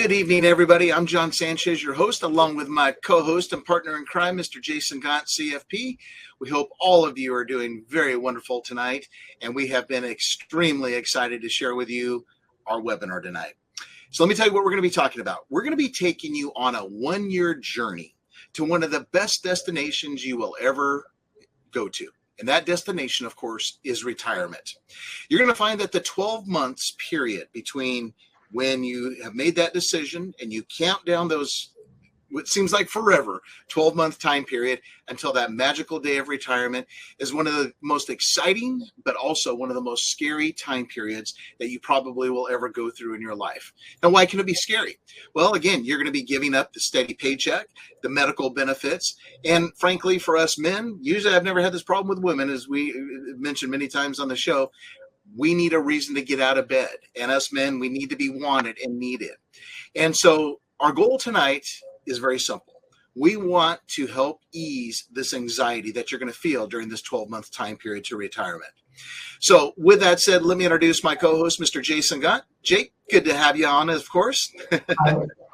Good evening, everybody. I'm John Sanchez, your host, along with my co-host and partner in crime, Mr. Jason Gott, CFP. We hope all of you are doing very wonderful tonight, and we have been extremely excited to share with you our webinar tonight. So let me tell you what we're going to be talking about. We're going to be taking you on a one-year journey to one of the best destinations you will ever go to. And that destination, of course, is retirement. You're going to find that the 12 months period between when you have made that decision and you count down those, what seems like forever, 12-month time period until that magical day of retirement is one of the most exciting, but also one of the most scary time periods that you probably will ever go through in your life. Now, why can it be scary? Well, again, you're going to be giving up the steady paycheck, the medical benefits, and frankly, for us men, usually I've never had this problem with women, as we mentioned many times on the show. We need a reason to get out of bed. And us men, we need to be wanted and needed. And so our goal tonight is very simple. We want to help ease this anxiety that you're going to feel during this 12-month time period to retirement. So with that said, let me introduce my co-host, Mr. Jason Gott. Jake, good to have you on, of course.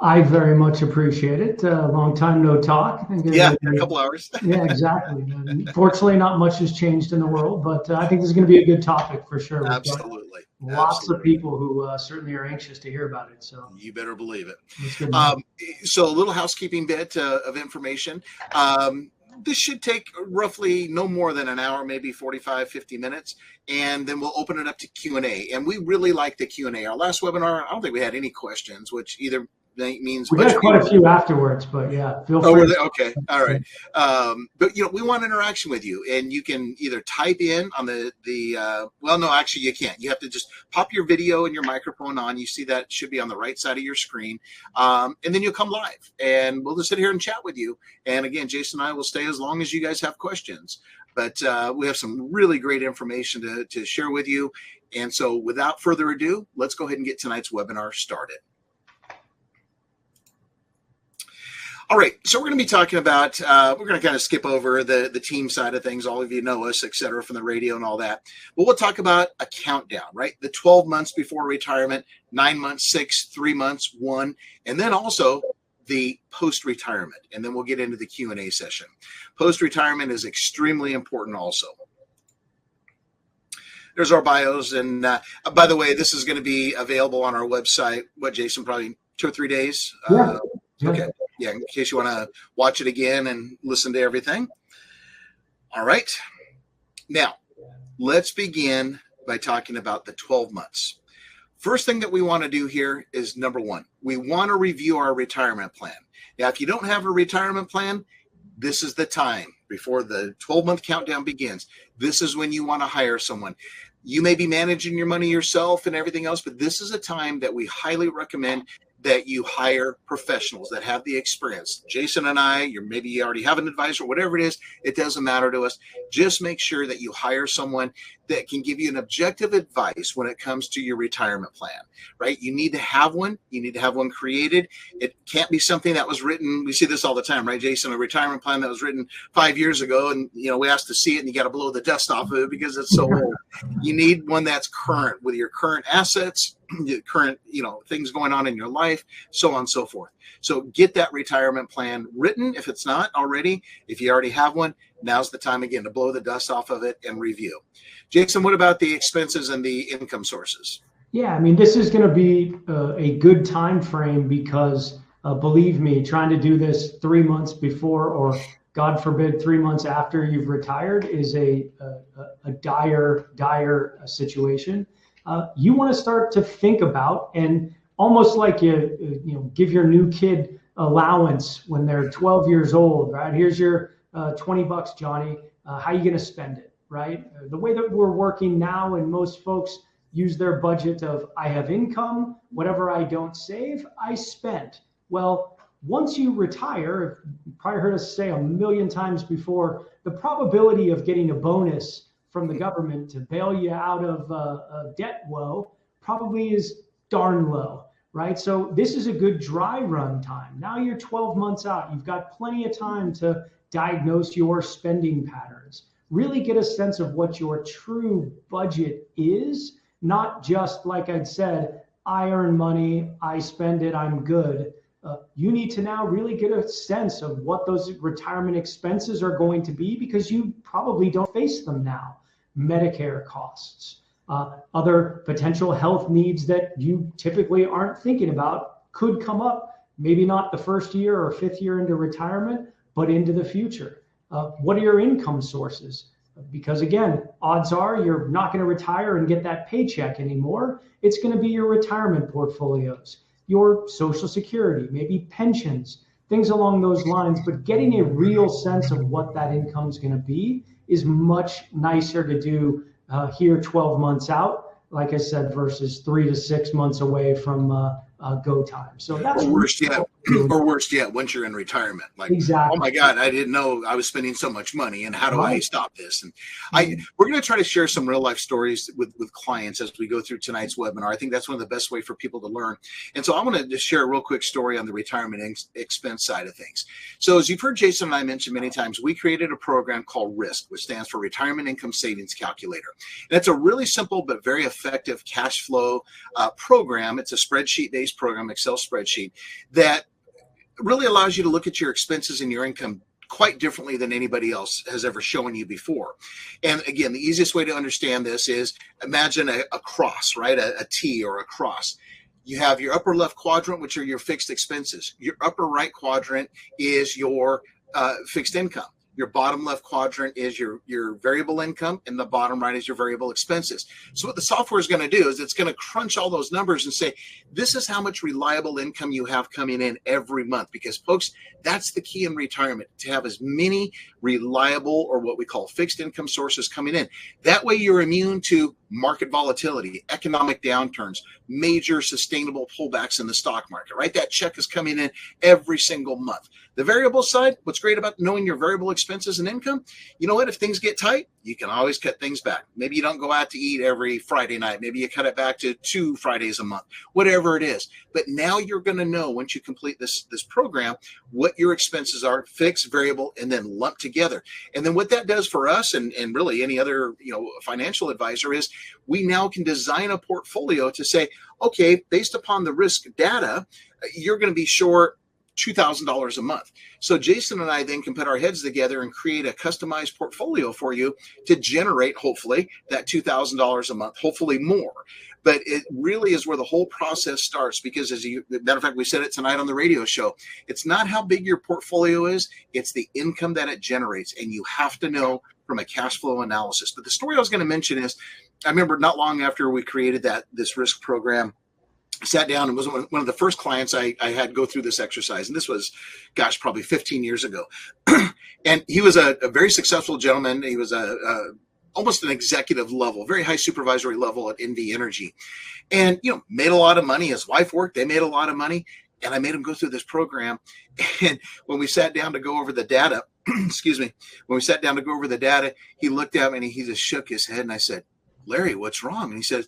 I very much appreciate it. Long time no talk. Yeah, a couple hours. Yeah, exactly. Fortunately, not much has changed in the world, but I think this is going to be a good topic for sure. Absolutely. Lots of people who certainly are anxious to hear about it. So you better believe it. So a little housekeeping bit of information. This should take roughly no more than an hour, maybe 45, 50 minutes, and then we'll open it up to Q&A. And we really like the Q&A. Our last webinar, I don't think we had any questions, which either means we got quite a few afterwards, but yeah, feel free. Oh, were they? Okay, all right. But we want interaction with you, and you can either type in on well, no, actually you can't. You have to just pop your video and your microphone on. You see that should be on the right side of your screen, and then you'll come live, and we'll just sit here and chat with you. And again, Jason and I will stay as long as you guys have questions. But we have some really great information to share with you. And so without further ado, let's go ahead and get tonight's webinar started. All right, so we're going to be talking about, we're going to kind of skip over the team side of things. All of you know us, et cetera, from the radio and all that. But we'll talk about a countdown, right? The 12 months before retirement, 9 months, 6, 3 months, 1, and then also the post-retirement. And then we'll get into the Q&A session. Post-retirement is extremely important also. There's our bios. And by the way, this is going to be available on our website, what, Jason, probably 2 or 3 days? Yeah. Okay. Yeah, in case you want to watch it again and listen to everything. All right. Now, let's begin by talking about the 12 months. First thing that we want to do here is, number one, we want to review our retirement plan. Now, if you don't have a retirement plan, this is the time before the 12-month countdown begins. This is when you want to hire someone. You may be managing your money yourself and everything else, but this is a time that we highly recommend that you hire professionals that have the experience. Jason and I, maybe you already have an advisor, whatever it is, it doesn't matter to us. Just make sure that you hire someone that can give you an objective advice when it comes to your retirement plan, right? You need to have one. You need to have one created. It can't be something that was written. We see this all the time, right, Jason? A retirement plan that was written 5 years ago, and we asked to see it, and you got to blow the dust off of it because it's so old. You need one that's current with your current assets, your current, things going on in your life, so on and so forth. So get that retirement plan written if it's not already. If you already have one, now's the time again to blow the dust off of it and review. Jason, what about the expenses and the income sources? Yeah, I mean, this is going to be a good time frame because believe me, trying to do this 3 months before or God forbid 3 months after you've retired is a dire situation. You want to start to think about, and almost like you give your new kid allowance when they're 12 years old, right? Here's your $20, Johnny. How are you going to spend it, right? The way that we're working now, and most folks use their budget of, I have income, whatever I don't save, I spend. Well, once you retire, you've probably heard us say a million times before, the probability of getting a bonus from the government to bail you out of debt woe probably is darn low, right? So this is a good dry run time. Now you're 12 months out. You've got plenty of time to diagnose your spending patterns, really get a sense of what your true budget is, not just, like I'd said, I earn money, I spend it, I'm good. You need to now really get a sense of what those retirement expenses are going to be, because you probably don't face them now. Medicare costs, other potential health needs that you typically aren't thinking about could come up, maybe not the first year or fifth year into retirement, but into the future. What are your income sources? Because again, odds are you're not going to retire and get that paycheck anymore. It's going to be your retirement portfolios, your Social Security, maybe pensions, things along those lines. But getting a real sense of what that income is going to be is much nicer to do here 12 months out, like I said, versus 3 to 6 months away from go time. So that's worse yet, once you're in retirement, like, exactly. Oh my God, I didn't know I was spending so much money, and how do I stop this? And we're going to try to share some real life stories with clients as we go through tonight's webinar. I think that's one of the best way for people to learn. And so I want to just share a real quick story on the retirement expense side of things. So as you've heard Jason and I mention many times, we created a program called RISC, which stands for Retirement Income Savings Calculator. And it's a really simple but very effective cash flow program. It's a spreadsheet-based program, Excel spreadsheet, that really allows you to look at your expenses and your income quite differently than anybody else has ever shown you before. And again, the easiest way to understand this is imagine a cross, right? A T or a cross. You have your upper left quadrant, which are your fixed expenses. Your upper right quadrant is your fixed income. Your bottom left quadrant is your variable income, and the bottom right is your variable expenses. So what the software is going to do is it's going to crunch all those numbers and say, this is how much reliable income you have coming in every month. Because folks, that's the key in retirement, to have as many reliable, or what we call fixed income sources coming in. That way you're immune to market volatility, economic downturns, major sustainable pullbacks in the stock market, right? That check is coming in every single month. The variable side, what's great about knowing your variable expenses and income, you know what? If things get tight, you can always cut things back. Maybe you don't go out to eat every Friday night. Maybe you cut it back to 2 Fridays a month, whatever it is. But now you're going to know, once you complete this program, what your expenses are, fixed, variable, and then lumped together. And then what that does for us, and really any other financial advisor, is we now can design a portfolio to say, okay, based upon the risk data, you're going to be short $2,000 a month. So Jason and I then can put our heads together and create a customized portfolio for you to generate, hopefully, that $2,000 a month, hopefully more. But it really is where the whole process starts, because as a matter of fact, we said it tonight on the radio show, it's not how big your portfolio is, it's the income that it generates. And you have to know from a cash flow analysis. But the story I was going to mention is, I remember not long after we created this risk program, sat down and was one of the first clients I had go through this exercise. And this was, gosh, probably 15 years ago. And he was a very successful gentleman. He was almost an executive level, very high supervisory level at NV Energy. And, made a lot of money. His wife worked. They made a lot of money. And I made him go through this program. And when we sat down to go over the data, excuse me, when we sat down to go over the data, he looked at me and he just shook his head. And I said, Larry, what's wrong? And he says,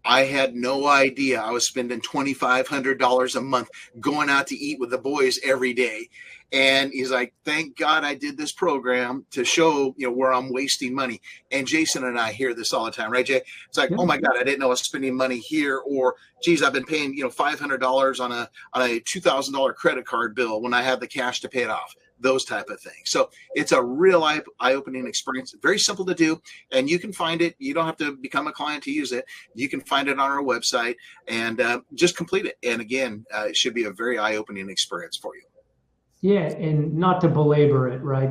I had no idea I was spending $2,500 a month going out to eat with the boys every day. And he's like, thank God I did this program to show, where I'm wasting money. And Jason and I hear this all the time, right, Jay? It's like, oh my God, I didn't know I was spending money here. Or, geez, I've been paying, $500 on a $2,000 credit card bill when I have the cash to pay it off. Those type of things. So it's a real eye-opening experience. Very simple to do, and you can find it. You don't have to become a client to use it. You can find it on our website and just complete it. And again, it should be a very eye-opening experience for you. Yeah, and not to belabor it, right?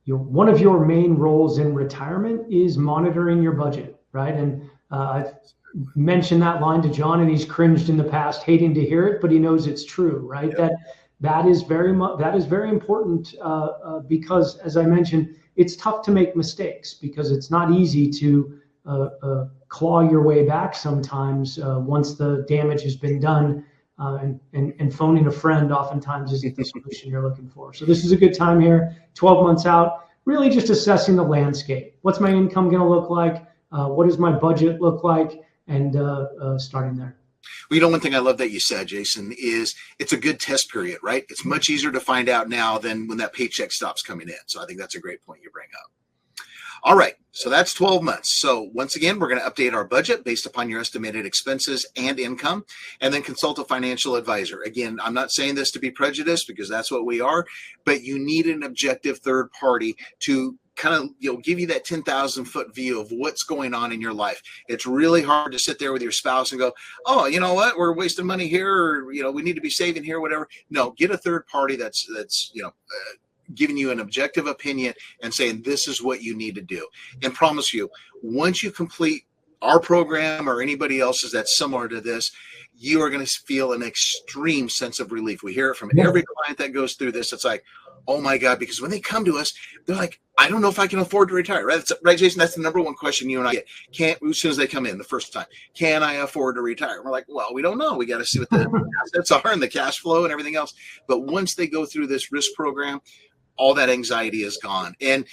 One of your main roles in retirement is monitoring your budget, right? And I've mentioned that line to John, and he's cringed in the past, hating to hear it, but he knows it's true, right? Yep. That is very important because, as I mentioned, it's tough to make mistakes because it's not easy to claw your way back sometimes once the damage has been done. And phoning a friend oftentimes isn't the solution you're looking for. So this is a good time here, 12 months out, really just assessing the landscape. What's my income going to look like? What does my budget look like? And starting there. Well, one thing I love that you said, Jason, is it's a good test period, right? It's much easier to find out now than when that paycheck stops coming in. So I think that's a great point you bring up. All right, so that's 12 months. So once again, we're going to update our budget based upon your estimated expenses and income, and then consult a financial advisor. Again, I'm not saying this to be prejudiced because that's what we are, but you need an objective third party to kind of give you that 10,000 foot view of what's going on in your life. It's really hard to sit there with your spouse and go, oh, you know what, we're wasting money here, or we need to be saving here, whatever. No, get a third party that's giving you an objective opinion and saying this is what you need to do. And promise you, once you complete our program or anybody else's that's similar to this, you are going to feel an extreme sense of relief. We hear it from every client that goes through this. It's like, oh my God, because when they come to us, they're like, I don't know if I can afford to retire. Right, Jason? That's the number one question you and I get. As soon as they come in the first time, can I afford to retire? We're like, well, we don't know. We got to see what the assets are and the cash flow and everything else. But once they go through this risk program, all that anxiety is gone. And,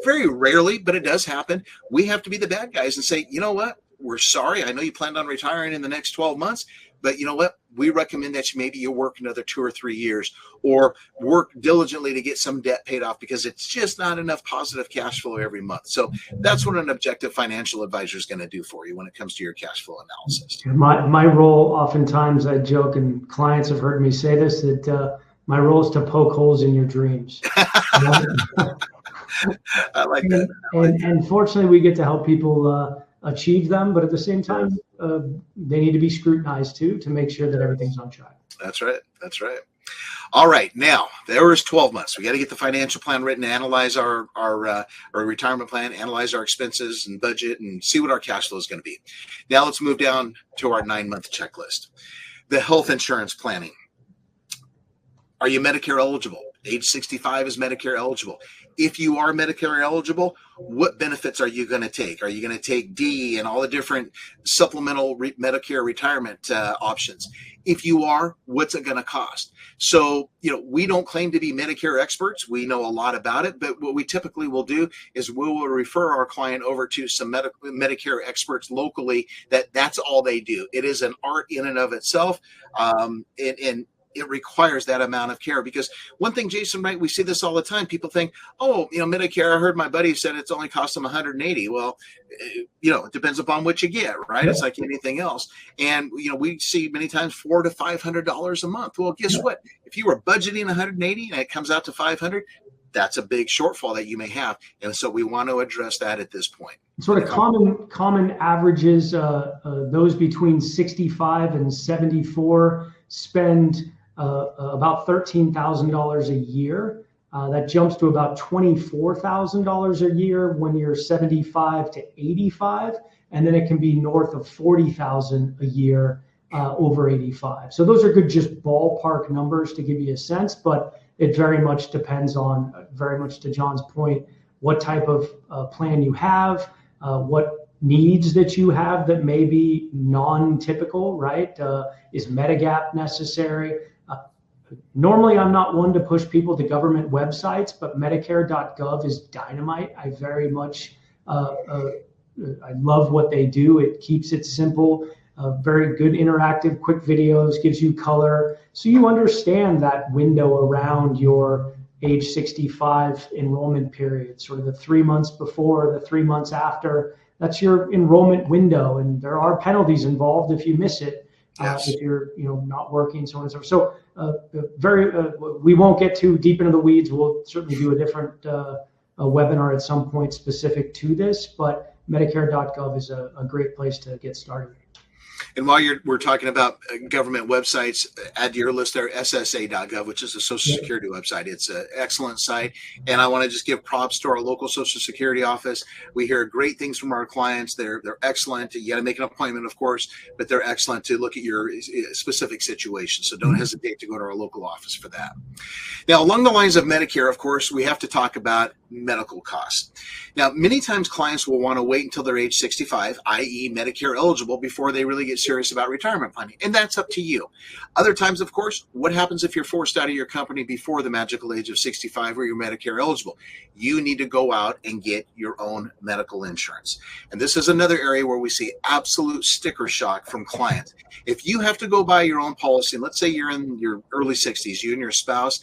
very rarely, but it does happen, we have to be the bad guys and say, you know what? We're sorry. I know you planned on retiring in the next 12 months, but you know what? We recommend that you work another 2 or 3 years or work diligently to get some debt paid off because it's just not enough positive cash flow every month. So that's what an objective financial advisor is going to do for you when it comes to your cash flow analysis. My role, oftentimes I joke, and clients have heard me say this, that my role is to poke holes in your dreams. I like that. And fortunately, we get to help people achieve them, but at the same time, they need to be scrutinized too to make sure that everything's on track. That's right. All right. Now, there is 12 months. We got to get the financial plan written, analyze our retirement plan, analyze our expenses and budget, and see what our cash flow is going to be. Now, let's move down to our 9-month checklist. The health insurance planning. Are you Medicare eligible? Age 65 is Medicare eligible. If you are Medicare eligible, what benefits are you going to take? Are you going to take D and all the different supplemental Medicare retirement options? If you are, what's it going to cost? So, we don't claim to be Medicare experts. We know a lot about it, but what we typically will do is we will refer our client over to some Medicare experts locally. That's all they do. It is an art in and of itself. And it requires that amount of care, because one thing, Jason, right, we see this all the time. People think, oh, Medicare, I heard my buddy said it's only cost them $180. Well, it depends upon what you get, right? It's like anything else. And, we see many times $400 to $500 a month. Well, guess what? If you were budgeting $180 and it comes out to $500, that's a big shortfall that you may have. And so we want to address that at this point. Sort of common averages, those between 65 and 74 spend about $13,000 a year. That jumps to about $24,000 a year when you're 75 to 85, and then it can be north of $40,000 a year over 85. So those are good, just ballpark numbers to give you a sense, but it very much depends on, very much to John's point, what type of plan you have, what needs that you have that may be non-typical, right? Is Medigap necessary? Normally, I'm not one to push people to government websites, but Medicare.gov is dynamite. I very much, I love what they do. It keeps it simple, very good interactive, quick videos, gives you color. So you understand that window around your age 65 enrollment period, sort of the 3 months before, the 3 months after. That's your enrollment window, and there are penalties involved if you miss it. Yes. If you're not working, so on and so forth. So we won't get too deep into the weeds. We'll certainly do a different webinar at some point specific to this, but Medicare.gov is a great place to get started. And while we're talking about government websites, add to your list there SSA.gov, which is a Social Security website. It's an excellent site. And I want to just give props to our local Social Security office. We hear great things from our clients. They're excellent. You got to make an appointment, of course, but they're excellent to look at your specific situation. So don't hesitate to go to our local office for that. Now, along the lines of Medicare, of course, we have to talk about medical costs. Now, many times clients will want to wait until they're age 65, i.e. Medicare eligible, before they really get serious about retirement planning. And that's up to you. Other times, of course, what happens if you're forced out of your company before the magical age of 65 or you're Medicare eligible? You need to go out and get your own medical insurance. And this is another area where we see absolute sticker shock from clients. If you have to go buy your own policy, and let's say you're in your early 60s, you and your spouse,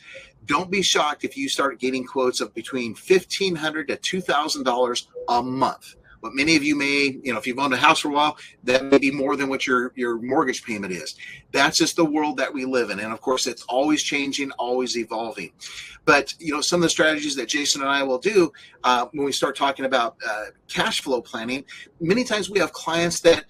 don't be shocked if you start getting quotes of between $1,500 to $2,000 a month. But many of you may, if you've owned a house for a while, that may be more than what your mortgage payment is. That's just the world that we live in. And of course, it's always changing, always evolving. But, some of the strategies that Jason and I will do when we start talking about cash flow planning, many times we have clients that,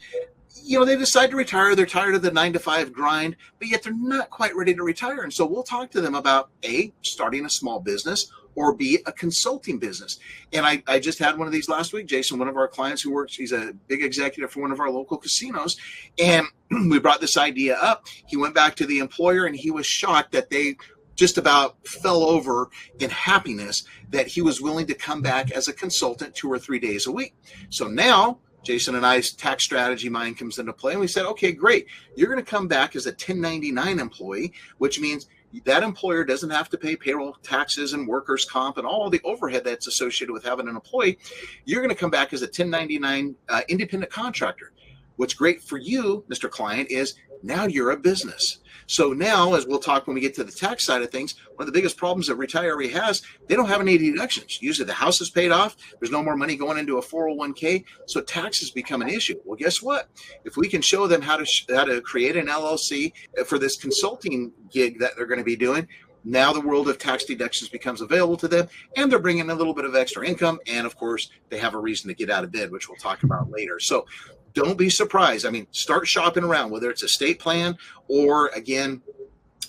they decide to retire. They're tired of the 9-to-5 grind, but yet they're not quite ready to retire. And so we'll talk to them about A, starting a small business, or B, a consulting business. And I just had one of these last week. Jason, one of our clients who works, he's a big executive for one of our local casinos. And we brought this idea up. He went back to the employer and he was shocked that they just about fell over in happiness that he was willing to come back as a consultant 2 or 3 days a week. So now Jason and I's tax strategy mind comes into play. And we said, okay, great. You're going to come back as a 1099 employee, which means that employer doesn't have to pay payroll taxes and workers' comp and all the overhead that's associated with having an employee. You're going to come back as a 1099 independent contractor. What's great for you, Mr. Client, is now you're a business. So now, as we'll talk when we get to the tax side of things, one of the biggest problems that retiree has, they don't have any deductions. Usually the house is paid off. There's no more money going into a 401k. So taxes become an issue. Well, guess what? If we can show them how to create an LLC for this consulting gig that they're going to be doing, now the world of tax deductions becomes available to them, and they're bringing a little bit of extra income. And of course, they have a reason to get out of bed, which we'll talk about later. So don't be surprised. I mean, start shopping around, whether it's estate plan or, again,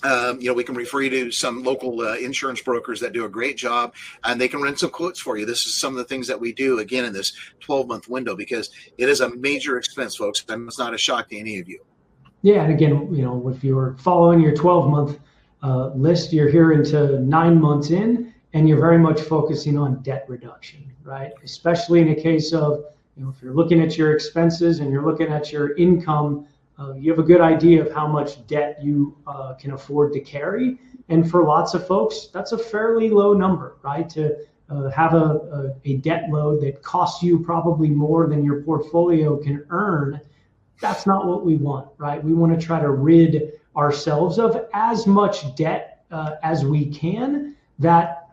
we can refer you to some local insurance brokers that do a great job, and they can run some quotes for you. This is some of the things that we do, again, in this 12-month window, because it is a major expense, folks, and it's not a shock to any of you. Yeah, and again, if you're following your 12-month list, you're here into 9 months in, and you're very much focusing on debt reduction, right? Especially in a case of, if you're looking at your expenses and you're looking at your income, you have a good idea of how much debt you can afford to carry. And for lots of folks, that's a fairly low number, right? To have a debt load that costs you probably more than your portfolio can earn, that's not what we want, right? We want to try to rid ourselves of as much debt as we can that,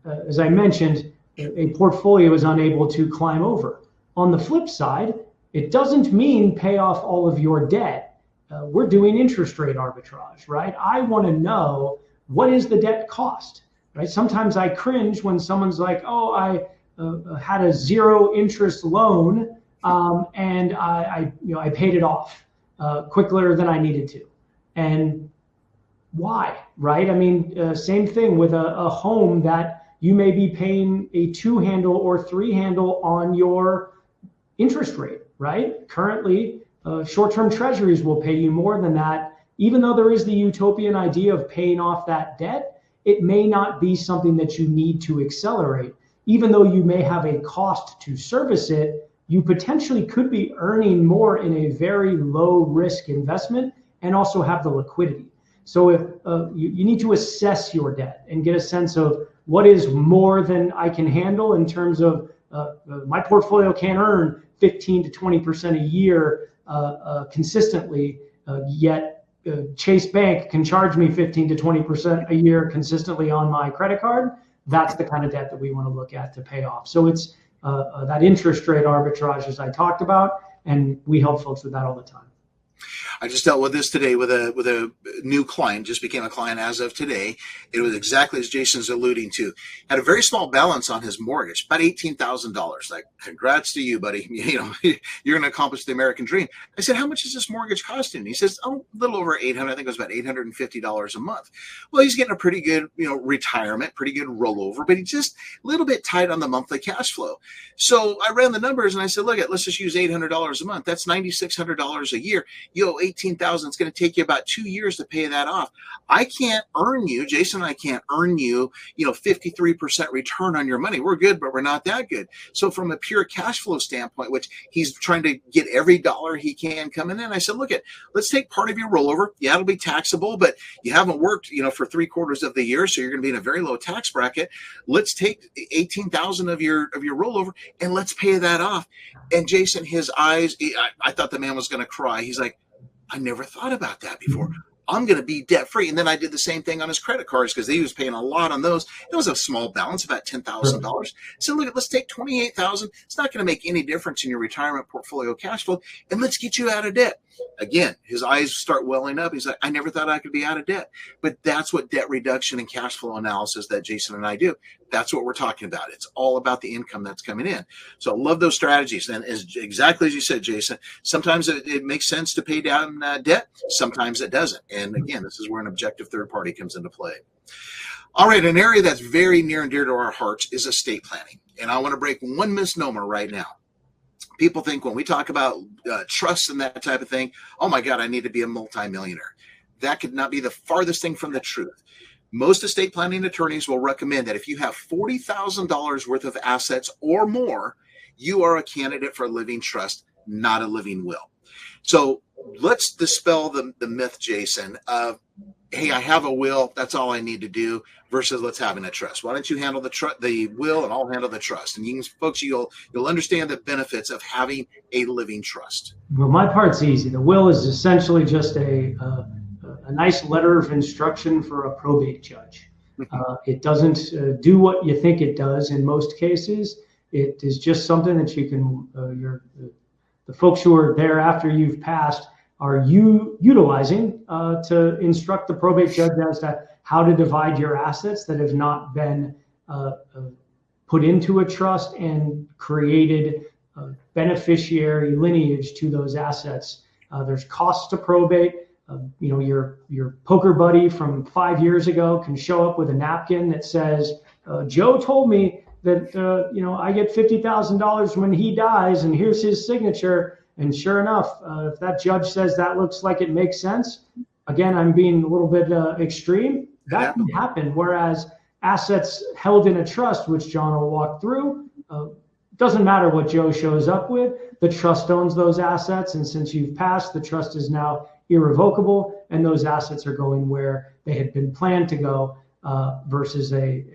as I mentioned, a portfolio is unable to climb over. On the flip side, it doesn't mean pay off all of your debt. We're doing interest rate arbitrage, right? I want to know, what is the debt cost, right? Sometimes I cringe when someone's like, oh, I had a 0 interest loan and I paid it off quicker than I needed to. And why, right? I mean, same thing with a home that you may be paying a 2-handle or 3-handle on your interest rate, right? Currently, short-term treasuries will pay you more than that. Even though there is the utopian idea of paying off that debt, it may not be something that you need to accelerate. Even though you may have a cost to service it, you potentially could be earning more in a very low-risk investment and also have the liquidity. So if you need to assess your debt and get a sense of what is more than I can handle in terms of my portfolio can't earn 15 to 20% a year consistently, yet Chase Bank can charge me 15 to 20% a year consistently on my credit card. That's the kind of debt that we want to look at to pay off. So it's that interest rate arbitrage, as I talked about, and we help folks with that all the time. I just dealt with this today with a new client, just became a client as of today. It was exactly as Jason's alluding to. Had a very small balance on his mortgage, about $18,000. Like, congrats to you, buddy. You're going to accomplish the American dream. I said, how much is this mortgage costing? He says, a little over $800. I think it was about $850 a month. Well, he's getting a pretty good, retirement, pretty good rollover, but he's just a little bit tight on the monthly cash flow. So I ran the numbers and I said, look, let's just use $800 a month. That's $9,600 a year. You owe $18,000. It's going to take you about 2 years to pay that off. I can't earn you, Jason and I can't earn you, 53% return on your money. We're good, but we're not that good. So from a pure cash flow standpoint, which he's trying to get every dollar he can coming in, I said, look, let's take part of your rollover. Yeah, it'll be taxable, but you haven't worked, for 3/4 of the year, so you're going to be in a very low tax bracket. Let's take $18,000 of your rollover and let's pay that off. And Jason, his eyes, I thought the man was going to cry. He's like, I never thought about that before. I'm going to be debt free. And then I did the same thing on his credit cards because he was paying a lot on those. It was a small balance, about $10,000. So look, let's take $28,000. It's not going to make any difference in your retirement portfolio cash flow, and let's get you out of debt. Again, his eyes start welling up. He's like, I never thought I could be out of debt. But that's what debt reduction and cash flow analysis that Jason and I do. That's what we're talking about. It's all about the income that's coming in. So I love those strategies. And exactly as you said, Jason, sometimes it makes sense to pay down debt. Sometimes it doesn't. And again, this is where an objective third party comes into play. All right, an area that's very near and dear to our hearts is estate planning. And I want to break one misnomer right now. People think when we talk about trusts and that type of thing, oh my God, I need to be a multimillionaire. That could not be the farthest thing from the truth. Most estate planning attorneys will recommend that if you have $40,000 worth of assets or more, you are a candidate for a living trust, not a living will. So let's dispel the myth, Jason, of, hey, I have a will, that's all I need to do, versus let's having a trust. Why don't you handle the will and I'll handle the trust? And folks, you'll understand the benefits of having a living trust. Well, my part's easy. The will is essentially just a nice letter of instruction for a probate judge. It doesn't do what you think it does in most cases. It is just something that you can, the folks who are there after you've passed are utilizing to instruct the probate judge as to how to divide your assets that have not been put into a trust and created beneficiary lineage to those assets. There's costs to probate. Your poker buddy from 5 years ago can show up with a napkin that says, Joe told me that, I get $50,000 when he dies, and here's his signature. And sure enough, if that judge says that looks like it makes sense, again, I'm being a little bit extreme, that can happen. Whereas assets held in a trust, which John will walk through, doesn't matter what Joe shows up with, the trust owns those assets. And since you've passed, the trust is now irrevocable, and those assets are going where they had been planned to go, versus a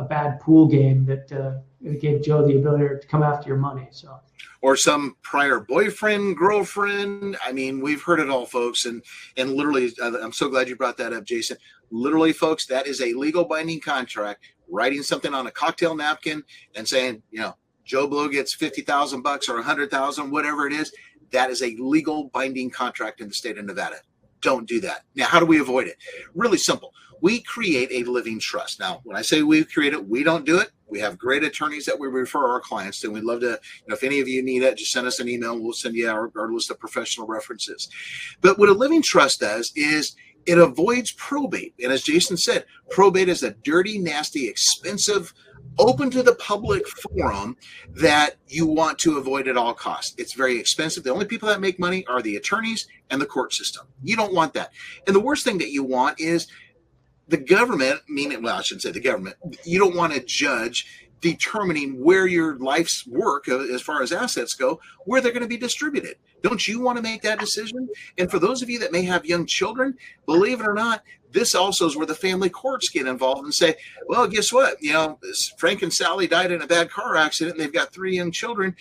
bad pool game that gave Joe the ability to come after your money. So, or some prior boyfriend, girlfriend. I mean, we've heard it all, folks. And literally, I'm so glad you brought that up, Jason. Literally, folks, that is a legal binding contract. Writing something on a cocktail napkin and saying, Joe Blow gets $50,000 or $100,000, whatever it is. That is a legal binding contract in the state of Nevada. Don't do that. Now, how do we avoid it? Really simple. We create a living trust. Now, when I say we create it, we don't do it. We have great attorneys that we refer our clients to. We'd love to, if any of you need it, just send us an email and we'll send you our list of professional references. But what a living trust does is it avoids probate. And as Jason said, probate is a dirty, nasty, expensive, open to the public forum that you want to avoid at all costs. It's very expensive. The only people that make money are the attorneys and the court system. You don't want that. And the worst thing that you want is the government, I shouldn't say the government. You don't want a judge determining where your life's work, as far as assets go, where they're going to be distributed. Don't you want to make that decision? And for those of you that may have young children, believe it or not, this also is where the family courts get involved and say, well, guess what? Frank and Sally died in a bad car accident and they've got 3 young children.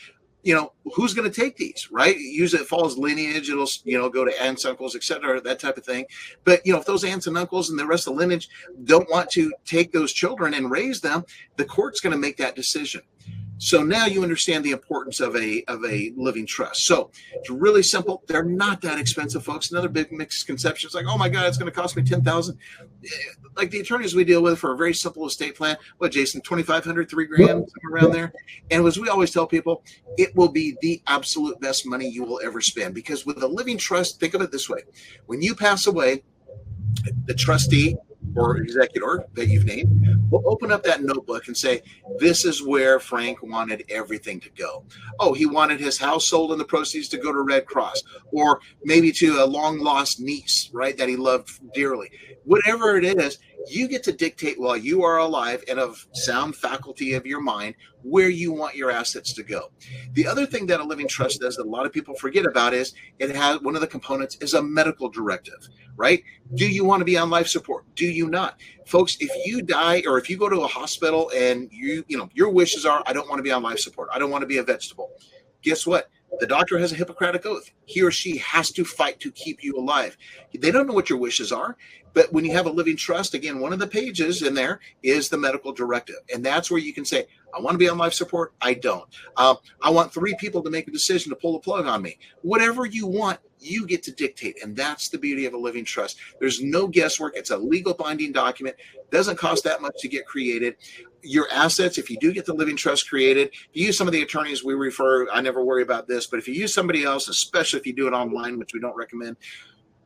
Who's going to take these, right? Usually it follows lineage. It'll, go to aunts, uncles, et cetera, that type of thing. But, if those aunts and uncles and the rest of the lineage don't want to take those children and raise them, the court's going to make that decision. So now you understand the importance of a living trust. So it's really simple. They're not that expensive, folks. Another big misconception is like, oh my God, it's going to cost me $10,000. Like the attorneys we deal with for a very simple estate plan, Jason, $2,500, $3,000, somewhere around there. And as we always tell people, it will be the absolute best money you will ever spend. Because with a living trust, think of it this way: when you pass away, the trustee or executor that you've named will open up that notebook and say, this is where Frank wanted everything to go. Oh, he wanted his house sold and the proceeds to go to Red Cross, or maybe to a long lost niece, right, that he loved dearly. Whatever it is, you get to dictate while you are alive and of sound faculty of your mind where you want your assets to go. The other thing that a living trust does that a lot of people forget about is it has one of the components is a medical directive, right? Do you want to be on life support? Do you not? Folks, if you die or if you go to a hospital and your wishes are, I don't want to be on life support. I don't want to be a vegetable. guess what? The doctor has a Hippocratic oath. He or she has to fight to keep you alive. They don't know what your wishes are, but when you have a living trust, again, one of the pages in there is the medical directive. And that's where you can say, I want to be on life support. I don't. I want 3 people to make a decision to pull the plug on me. Whatever you want, you get to dictate. And that's the beauty of a living trust. There's no guesswork. It's a legal binding document. Doesn't cost that much to get created. Your assets, if you do get the living trust created, if you use some of the attorneys we refer, I never worry about this, but if you use somebody else, especially if you do it online, which we don't recommend,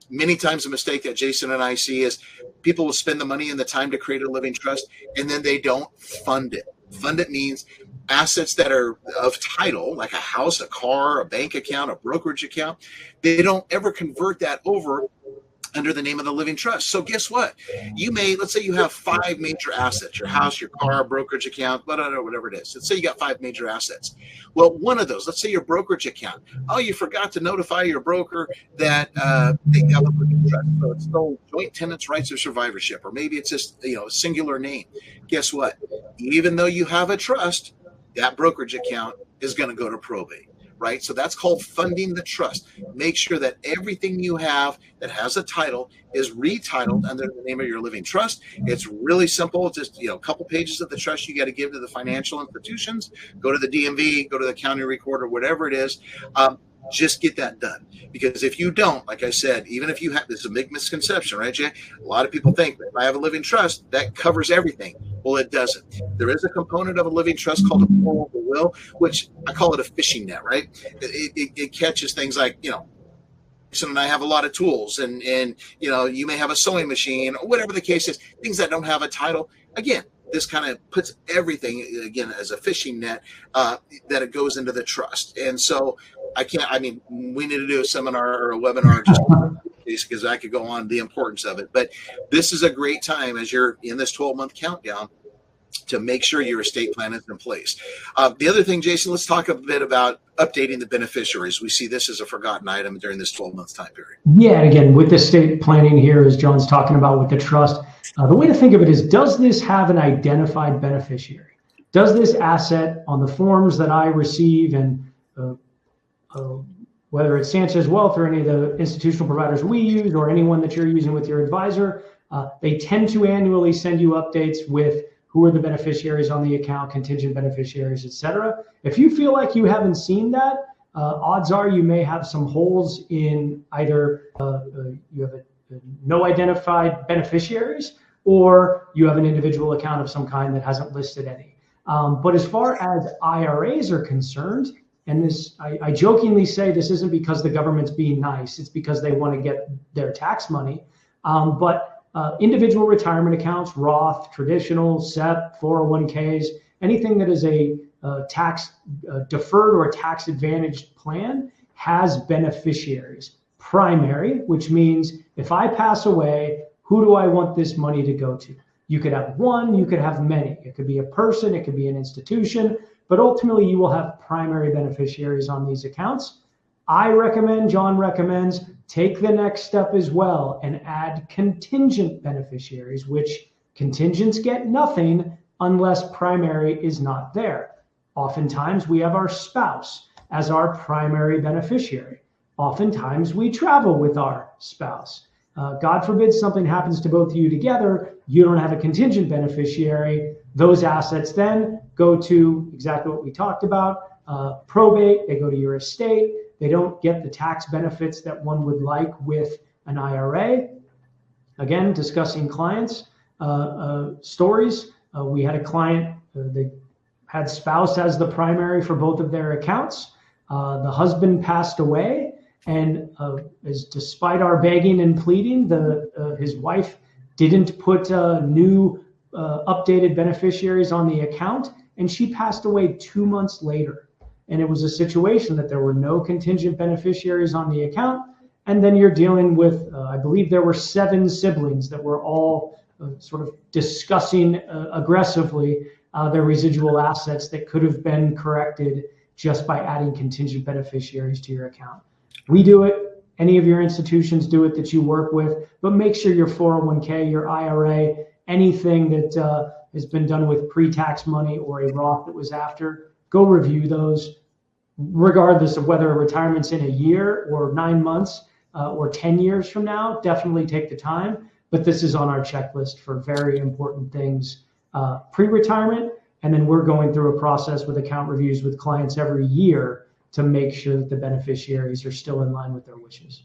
many times the mistake that Jason and I see is people will spend the money and the time to create a living trust, and then they don't fund it. Fund it means assets that are of title, like a house, a car, a bank account, a brokerage account. They don't ever convert that over under the name of the living trust. So guess what? You may, let's say you have 5 major assets, your house, your car, brokerage account, whatever it is. Let's say you got 5 major assets. Well, one of those, let's say your brokerage account. Oh, you forgot to notify your broker that they have a living trust. So it's no joint tenants, rights, or survivorship, or maybe it's just, a singular name. Guess what? Even though you have a trust, that brokerage account is going to go to probate. Right? So that's called funding the trust. Make sure that everything you have that has a title is retitled under the name of your living trust. It's really simple. It's just, a couple pages of the trust you got to give to the financial institutions, go to the DMV, go to the county recorder, whatever it is. Just get that done. Because if you don't, like I said, even if you have, this is a big misconception, right, Jay? A lot of people think that if I have a living trust, that covers everything. Well, it doesn't. There is a component of a living trust called a moral will, which I call it a fishing net, right? It catches things like, Jason and I have a lot of tools, and you may have a sewing machine, or whatever the case is, things that don't have a title. Again, this kind of puts everything, again, as a fishing net, that it goes into the trust. And so we need to do a seminar or a webinar just because I could go on the importance of it. But this is a great time as you're in this 12-month countdown to make sure your estate plan is in place. The other thing, Jason, let's talk a bit about updating the beneficiaries. We see this as a forgotten item during this 12-month time period. Yeah, and again, with the estate planning here, as John's talking about with the trust, the way to think of it is, does this have an identified beneficiary? Does this asset on the forms that I receive, and whether it's Sanchez Wealth or any of the institutional providers we use, or anyone that you're using with your advisor, they tend to annually send you updates with who are the beneficiaries on the account, contingent beneficiaries, et cetera. If you feel like you haven't seen that, odds are you may have some holes in either you have no identified beneficiaries, or you have an individual account of some kind that hasn't listed any. But as far as IRAs are concerned, and this, I jokingly say this isn't because the government's being nice, it's because they want to get their tax money. But individual retirement accounts, Roth, traditional, SEP, 401ks, anything that is a tax deferred or a tax advantaged plan has beneficiaries. Primary, which means if I pass away, who do I want this money to go to? You could have one, you could have many. It could be a person, it could be an institution, but ultimately you will have primary beneficiaries on these accounts. I recommend, John recommends, take the next step as well and add contingent beneficiaries, which contingents get nothing unless primary is not there. Oftentimes we have our spouse as our primary beneficiary. Oftentimes we travel with our spouse. God forbid something happens to both of you together, you don't have a contingent beneficiary. Those assets then go to exactly what we talked about, probate, they go to your estate. They don't get the tax benefits that one would like with an IRA. Again, discussing clients' stories. We had a client that had spouse as the primary for both of their accounts. The husband passed away, and as despite our begging and pleading, his wife didn't put new updated beneficiaries on the account, and she passed away 2 months later. And it was a situation that there were no contingent beneficiaries on the account. And then you're dealing with, I believe there were 7 siblings that were all sort of discussing aggressively their residual assets that could have been corrected just by adding contingent beneficiaries to your account. We do it. Any of your institutions do it that you work with, but make sure your 401k, your IRA, anything that has been done with pre-tax money or a Roth that was after, go review those. regardless of whether retirement's in a year or 9 months or 10 years from now, definitely take the time. But this is on our checklist for very important things pre-retirement. And then we're going through a process with account reviews with clients every year to make sure that the beneficiaries are still in line with their wishes.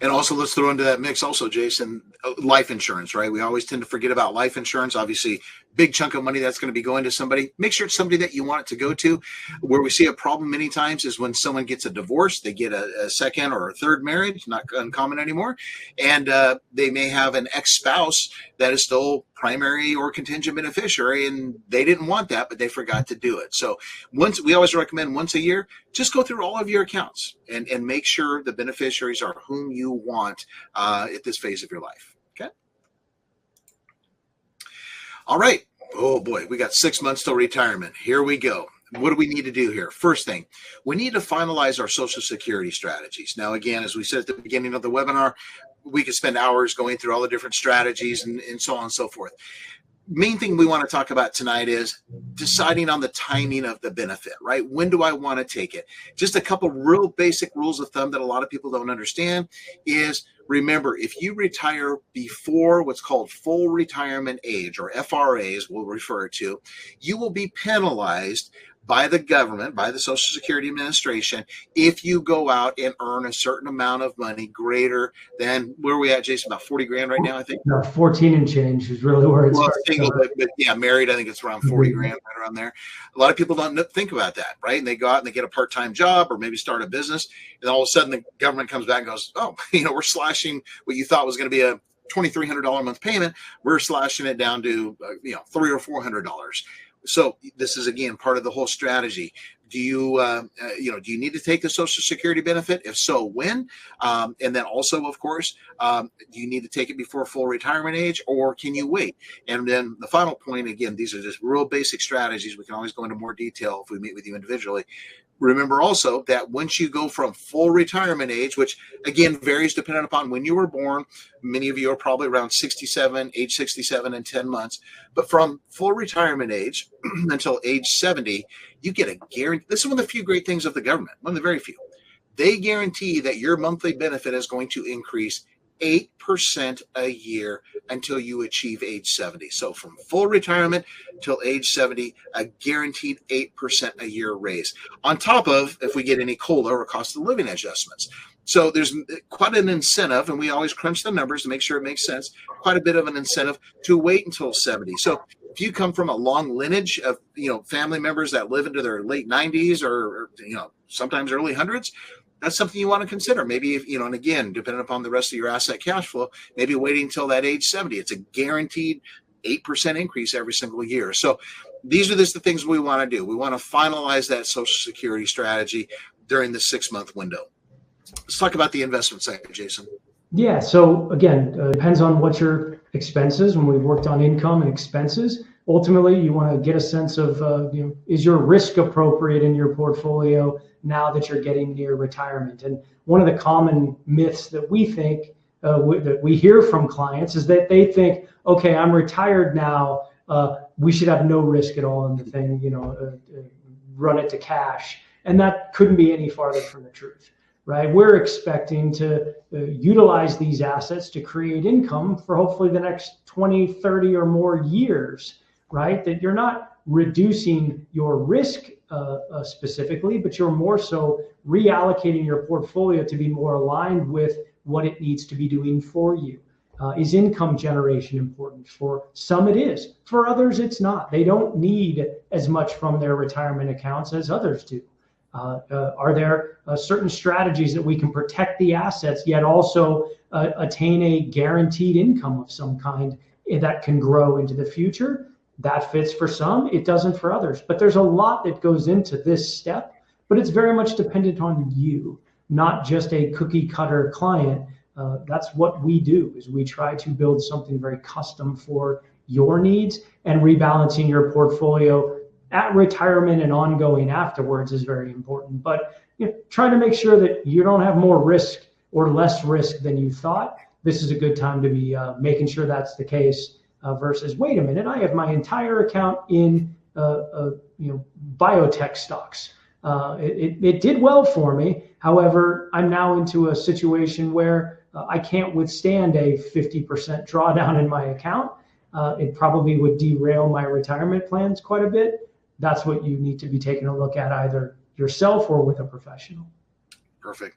And also, let's throw into that mix also, Jason, life insurance, right? We always tend to forget about life insurance. Obviously, big chunk of money that's going to be going to somebody. Make sure it's somebody that you want it to go to. Where we see a problem many times is when someone gets a divorce, they get a second or a third marriage, not uncommon anymore. And they may have an ex-spouse that is still primary or contingent beneficiary, and they didn't want that, but they forgot to do it. So we always recommend once a year, just go through all of your accounts and make sure the beneficiaries are whom you want at this phase of your life. Okay. All right. Oh boy, we got 6 months till retirement. Here we go. What do we need to do here? First thing, we need to finalize our Social Security strategies. Now, again, as we said at the beginning of the webinar, we could spend hours going through all the different strategies and so on and so forth. Main thing we want to talk about tonight is deciding on the timing of the benefit, right? When do I want to take it? Just a couple real basic rules of thumb that a lot of people don't understand is, remember, if you retire before what's called full retirement age, or FRAs we'll refer to, you will be penalized by the government, by the Social Security Administration, if you go out and earn a certain amount of money greater than, where are we at, Jason? About 40 grand right now, I think. No, 14 and change is really where it's single, but yeah, married, I think it's around 40 grand, right around there. A lot of people don't think about that, right? And they go out and they get a part-time job or maybe start a business, and all of a sudden the government comes back and goes, oh, we're slashing what you thought was going to be a $2,300 a month payment. We're slashing it down to $300 or $400. So this is, again, part of the whole strategy. Do you need to take the Social Security benefit? If so, when? And then also, of course, do you need to take it before full retirement age, or can you wait? And then the final point, again, these are just real basic strategies. We can always go into more detail if we meet with you individually. Remember also that once you go from full retirement age, which again varies depending upon when you were born, many of you are probably around age 67 and 10 months, but from full retirement age until age 70, you get a guarantee. This is one of the few great things of the government, one of the very few. They guarantee that your monthly benefit is going to increase 8% a year until you achieve age 70. So from full retirement till age 70, a guaranteed 8% a year raise. On top of if we get any COLA or cost of living adjustments. So there's quite an incentive, and we always crunch the numbers to make sure it makes sense, quite a bit of an incentive to wait until 70. So if you come from a long lineage of family members that live into their late 90s or sometimes early hundreds, that's something you want to consider. Maybe if, and again, depending upon the rest of your asset cash flow, maybe waiting until that age 70. It's a guaranteed 8% increase every single year. So these are just the things we want to do. We want to finalize that Social Security strategy during the 6-month window. Let's talk about the investment side, Jason. Yeah. So again, depends on what your expenses. When we've worked on income and expenses, ultimately you want to get a sense of, is your risk appropriate in your portfolio now that you're getting near retirement? And one of the common myths that we think that we hear from clients is that they think, okay, I'm retired now. We should have no risk at all in the thing, run it to cash. And that couldn't be any farther from the truth, right? We're expecting to utilize these assets to create income for hopefully the next 20, 30 or more years, right? That you're not reducing your risk specifically, but you're more so reallocating your portfolio to be more aligned with what it needs to be doing for you. Is income generation important? For some it is. For others it's not. They don't need as much from their retirement accounts as others do. Are there certain strategies that we can protect the assets yet also attain a guaranteed income of some kind that can grow into the future? That fits for some, it doesn't for others. But there's a lot that goes into this step, but it's very much dependent on you, not just a cookie cutter client. That's what we do, is we try to build something very custom for your needs, and rebalancing your portfolio at retirement and ongoing afterwards is very important. But try to make sure that you don't have more risk or less risk than you thought. This is a good time to be making sure that's the case. Versus, wait a minute, I have my entire account in biotech stocks. It did well for me. However, I'm now into a situation where I can't withstand a 50% drawdown in my account. It probably would derail my retirement plans quite a bit. That's what you need to be taking a look at, either yourself or with a professional. Perfect.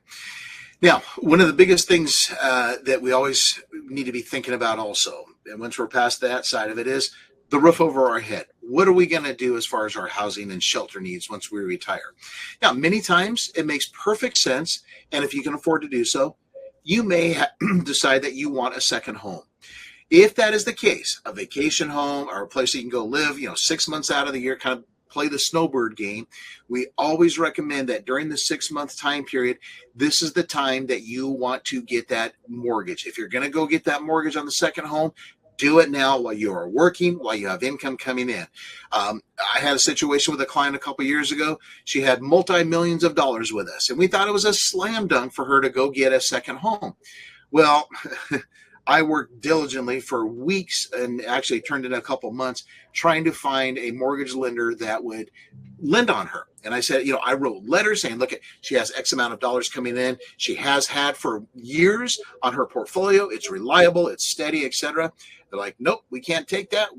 Now, one of the biggest things that we always need to be thinking about also, and once we're past that side of it, is the roof over our head. What are we going to do as far as our housing and shelter needs once we retire? Now, many times it makes perfect sense, and if you can afford to do so, you may decide that you want a second home. If that is the case, a vacation home or a place you can go live, 6 months out of the year, kind of play the snowbird game, we always recommend that during the 6-month time period, this is the time that you want to get that mortgage. If you're going to go get that mortgage on the second home, do it now while you are working, while you have income coming in. I had a situation with a client a couple years ago. She had multi-millions of dollars with us, and we thought it was a slam dunk for her to go get a second home. Well, I worked diligently for weeks, and actually turned in a couple months, trying to find a mortgage lender that would lend on her. And I said, I wrote letters saying, look, she has X amount of dollars coming in. She has had for years on her portfolio. It's reliable, it's steady, etc. They're like, nope, we can't take that.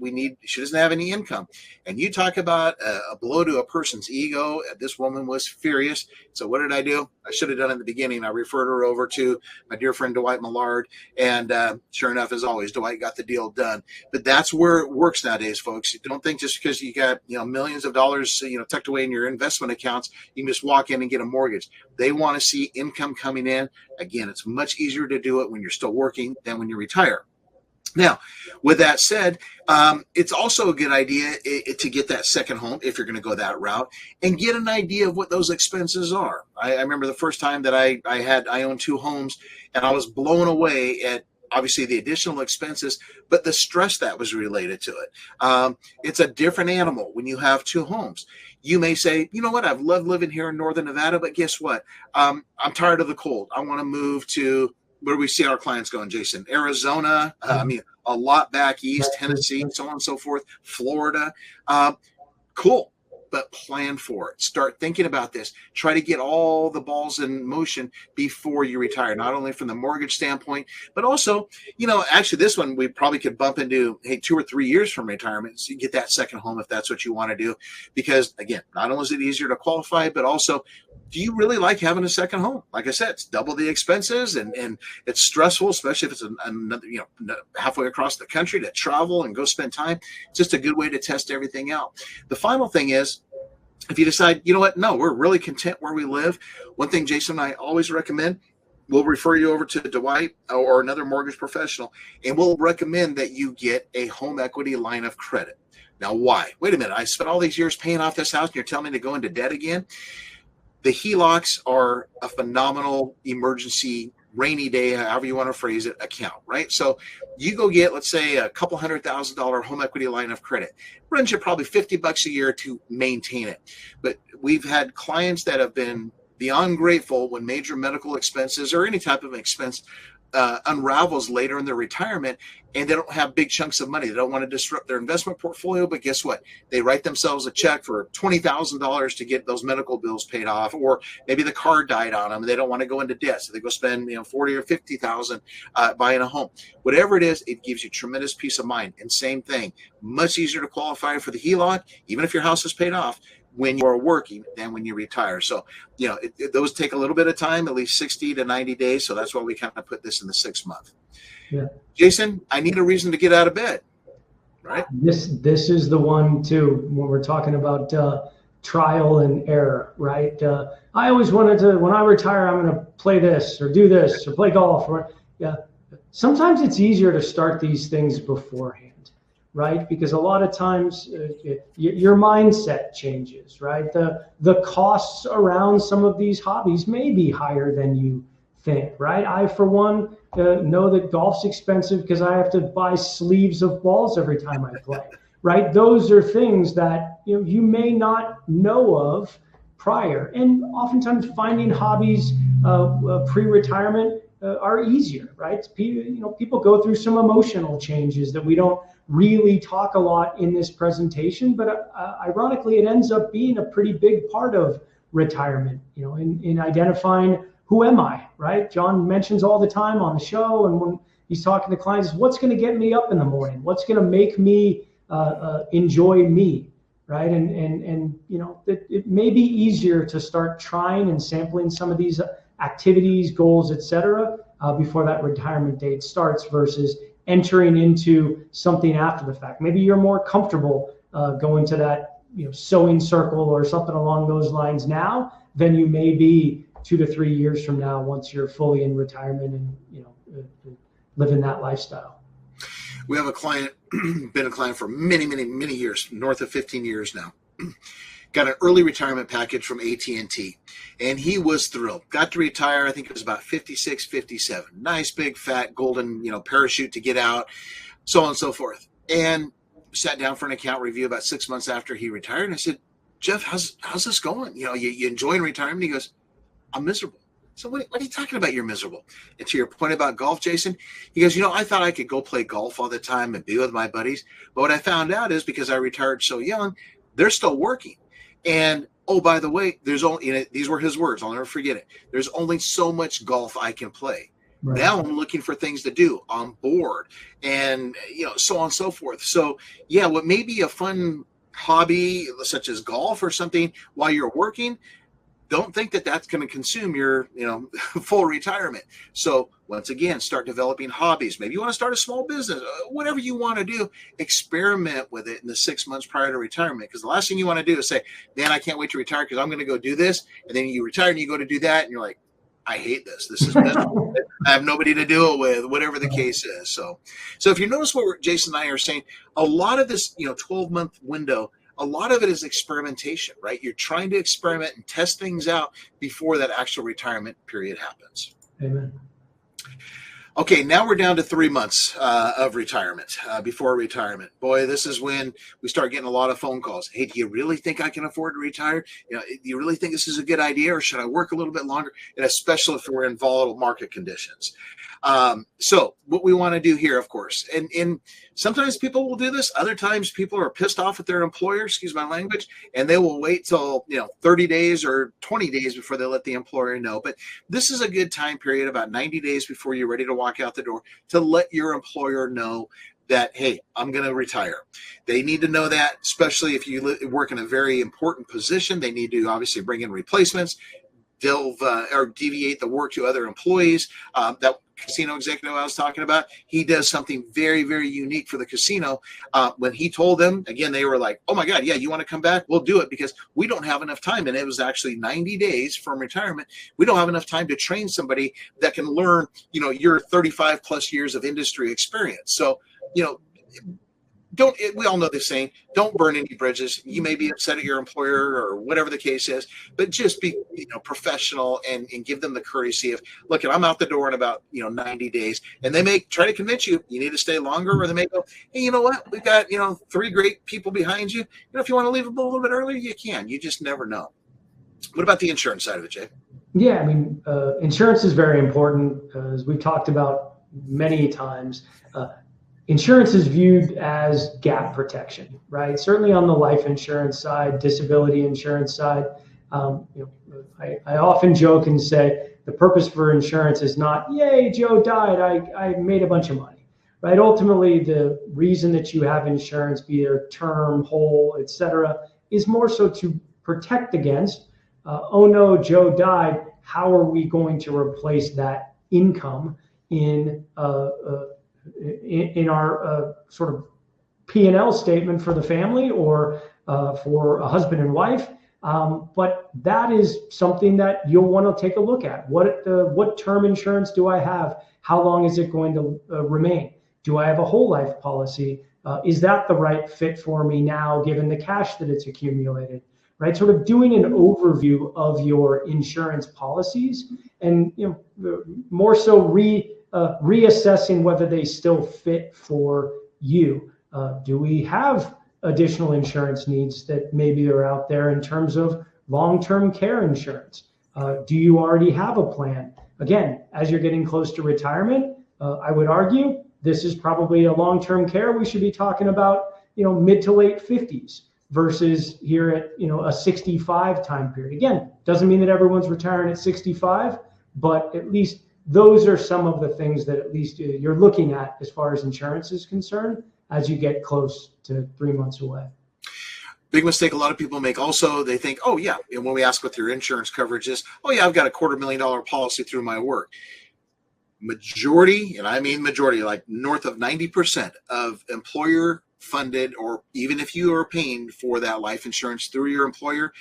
She doesn't have any income. And you talk about a blow to a person's ego. This woman was furious. So what did I do? I should have done it in the beginning. I referred her over to my dear friend, Dwight Millard. And sure enough, as always, Dwight got the deal done. But that's where it works nowadays, folks. You don't think just because you got, millions of dollars, tucked away in your investment accounts, you can just walk in and get a mortgage. They want to see income coming in. Again, it's much easier to do it when you're still working than when you retire. Now, with that said, it's also a good idea to get that second home if you're going to go that route and get an idea of what those expenses are. I remember the first time that I owned 2 homes, and I was blown away at obviously the additional expenses, but the stress that was related to it. It's a different animal when you have 2 homes. You may say, you know what, I've loved living here in Northern Nevada, but guess what? I'm tired of the cold. I want to move to where we see our clients going, Jason, Arizona, a lot back east, Tennessee, so on and so forth, Florida. Cool. But plan for it. Start thinking about this. Try to get all the balls in motion before you retire, not only from the mortgage standpoint, but also, actually this one we probably could bump into, 2 or 3 years from retirement. So you get that second home if that's what you want to do. Because again, not only is it easier to qualify, but also, do you really like having a second home? Like I said, it's double the expenses and it's stressful, especially if it's another, halfway across the country to travel and go spend time. It's just a good way to test everything out. The final thing is, if you decide, no, we're really content where we live. One thing Jason and I always recommend, we'll refer you over to Dwight or another mortgage professional, and we'll recommend that you get a home equity line of credit. Now, why? Wait a minute. I spent all these years paying off this house and you're telling me to go into debt again? The HELOCs are a phenomenal emergency, rainy day, however you want to phrase it, account, right? So you go get, let's say, a couple $100,000 home equity line of credit. Runs you probably $50 a year to maintain it. But we've had clients that have been beyond grateful when major medical expenses or any type of expense unravels later in their retirement, and they don't have big chunks of money. They don't want to disrupt their investment portfolio, but guess what? They write themselves a check for $20,000 to get those medical bills paid off, or maybe the car died on them and they don't want to go into debt, so they go spend $40,000 or $50,000 buying a home. Whatever it is, it gives you tremendous peace of mind. And same thing, much easier to qualify for the HELOC, even if your house is paid off, when you are working than when you retire. So, those take a little bit of time, at least 60 to 90 days. So that's why we kind of put this in the 6th month. Yeah. Jason, I need a reason to get out of bed, right? This is the one too, when we're talking about trial and error, right? I always wanted to, when I retire, I'm going to play this or do this or play golf. Sometimes it's easier to start these things beforehand. Right? Because a lot of times your mindset changes, right? The costs around some of these hobbies may be higher than you think, right? I, for one, know that golf's expensive because I have to buy sleeves of balls every time I play, right? Those are things that you may not know of prior. And oftentimes finding hobbies pre-retirement are easier, right? People go through some emotional changes that we don't really talk a lot in this presentation, but ironically, it ends up being a pretty big part of retirement, in identifying who am I, right? John mentions all the time on the show and when he's talking to clients, what's going to get me up in the morning? What's going to make me enjoy me, right? And it may be easier to start trying and sampling some of these activities, goals, etc., before that retirement date starts versus entering into something after the fact. Maybe you're more comfortable going to that sewing circle or something along those lines now than you may be 2 to 3 years from now once you're fully in retirement and living that lifestyle. We have a client, been a client for many, many, many years, north of 15 years now. Got an early retirement package from AT&T, and he was thrilled. Got to retire, I think it was about 56, 57. Nice, big, fat, golden, parachute to get out, so on and so forth. And sat down for an account review about 6 months after he retired, and I said, Jeff, how's this going? You enjoying retirement? He goes, I'm miserable. So what are you talking about? You're miserable. And to your point about golf, Jason, he goes, I thought I could go play golf all the time and be with my buddies. But what I found out is because I retired so young, they're still working. And, oh, by the way, there's only, these were his words, I'll never forget it. There's only so much golf I can play. Right. Now I'm looking for things to do on board and, so on and so forth. So, yeah, what may be a fun hobby such as golf or something while you're working, don't think that that's going to consume your, full retirement. So once again, start developing hobbies. Maybe you want to start a small business, whatever you want to do, experiment with it in the 6 months prior to retirement. Because the last thing you want to do is say, man, I can't wait to retire because I'm going to go do this. And then you retire and you go to do that. And you're like, I hate this. This is miserable. I have nobody to do it with, whatever the case is. So if you notice what Jason and I are saying, a lot of this, 12-month window, a lot of it is experimentation, right? You're trying to experiment and test things out before that actual retirement period happens. Amen. Okay, now we're down to 3 months of retirement, before retirement. Boy, this is when we start getting a lot of phone calls. Hey, do you really think I can afford to retire? Do you really think this is a good idea, or should I work a little bit longer? And especially if we're in volatile market conditions. So what we want to do here, of course, and sometimes people will do this. Other times people are pissed off at their employer, excuse my language, and they will wait till, 30 days or 20 days before they let the employer know. But this is a good time period, about 90 days before you're ready to walk out the door, to let your employer know that, hey, I'm going to retire. They need to know that, especially if you work in a very important position. They need to obviously bring in replacements, or deviate the work to other employees. That casino executive I was talking about, he does something very, very unique for the casino. When he told them, again, they were like, oh my God, yeah, you want to come back? We'll do it because we don't have enough time. And it was actually 90 days from retirement. We don't have enough time to train somebody that can learn, your 35 plus years of industry experience. So, we all know the saying, don't burn any bridges. You may be upset at your employer or whatever the case is, but just be, professional and give them the courtesy of, look, I'm out the door in about, 90 days. And they may try to convince you need to stay longer, or they may go, hey, you know what? We've got, 3 great people behind you. If you want to leave a little bit earlier, you can. You just never know. What about the insurance side of it, Jay? Yeah, insurance is very important. As we've talked about many times, insurance is viewed as gap protection, right? Certainly on the life insurance side, disability insurance side. I often joke and say the purpose for insurance is not, yay, Joe died, I made a bunch of money, right? Ultimately, the reason that you have insurance, be it term, whole, etc., is more so to protect against, oh no, Joe died, how are we going to replace that income in our sort of P&L statement for the family or for a husband and wife. But that is something that you'll want to take a look at. What term insurance do I have? How long is it going to remain? Do I have a whole life policy? Is that the right fit for me now, given the cash that it's accumulated? Right, sort of doing an overview of your insurance policies, and more so reassessing whether they still fit for you. Do we have additional insurance needs that maybe are out there in terms of long-term care insurance? Do you already have a plan? Again, as you're getting close to retirement, I would argue this is probably a long-term care. We should be talking about, mid to late 50s. versus here at, a 65 time period. Again, doesn't mean that everyone's retiring at 65, but at least those are some of the things that at least you're looking at as far as insurance is concerned as you get close to 3 months away. Big mistake a lot of people make also, they think, oh yeah, and when we ask what their insurance coverage is, oh yeah, I've got a $250,000 policy through my work. Majority, and I mean majority, like north of 90% of employer funded, or even if you are paying for that life insurance through your employer,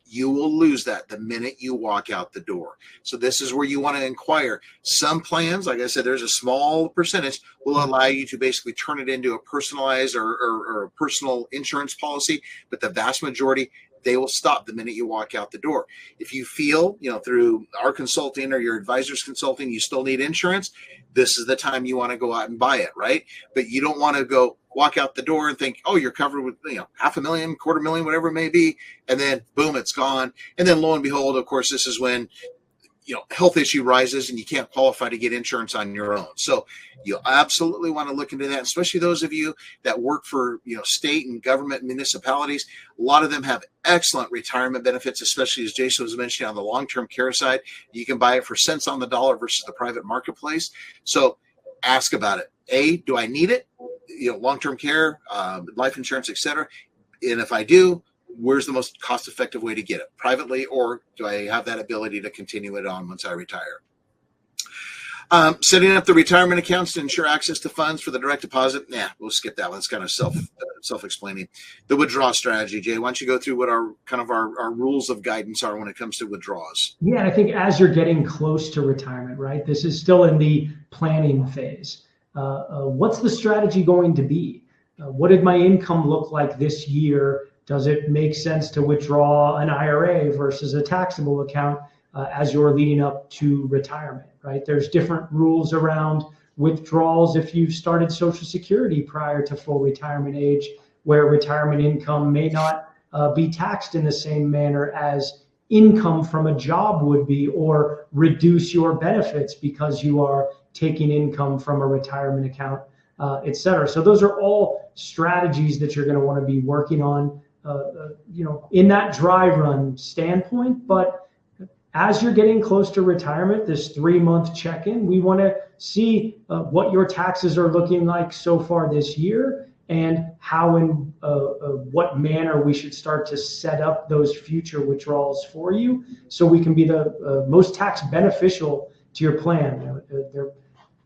you will lose that the minute you walk out the door. So this is where you want to inquire. Some plans, like I said, there's a small percentage will allow you to basically turn it into a personalized or a personal insurance policy, but the vast majority, they will stop the minute you walk out the door. If you feel, through our consulting or your advisor's consulting, you still need insurance, this is the time you want to go out and buy it, right? But you don't want to walk out the door and think, oh, you're covered with, $500,000, $250,000, whatever it may be. And then boom, it's gone. And then lo and behold, of course, this is when, health issue rises and you can't qualify to get insurance on your own. So you absolutely want to look into that, especially those of you that work for, state and government municipalities. A lot of them have excellent retirement benefits, especially as Jason was mentioning on the long-term care side. You can buy it for cents on the dollar versus the private marketplace. So ask about it. Do I need it? Long-term care, life insurance, etc. And if I do, where's the most cost-effective way to get it? Privately, or do I have that ability to continue it on once I retire? Setting up the retirement accounts to ensure access to funds for the direct deposit. We'll skip that one. It's kind of self-explaining. The withdrawal strategy, Jay, why don't you go through what our rules of guidance are when it comes to withdrawals? Yeah, and I think as you're getting close to retirement, right? This is still in the planning phase. What's the strategy going to be? What did my income look like this year? Does it make sense to withdraw an IRA versus a taxable account as you're leading up to retirement, right? There's different rules around withdrawals if you've started Social Security prior to full retirement age, where retirement income may not be taxed in the same manner as income from a job would be, or reduce your benefits because you are taking income from a retirement account, et cetera. So those are all strategies that you're going to want to be working on, in that dry run standpoint. But as you're getting close to retirement, this 3-month check-in, we want to see what your taxes are looking like so far this year, and how in what manner we should start to set up those future withdrawals for you, so we can be the most tax beneficial to your plan. There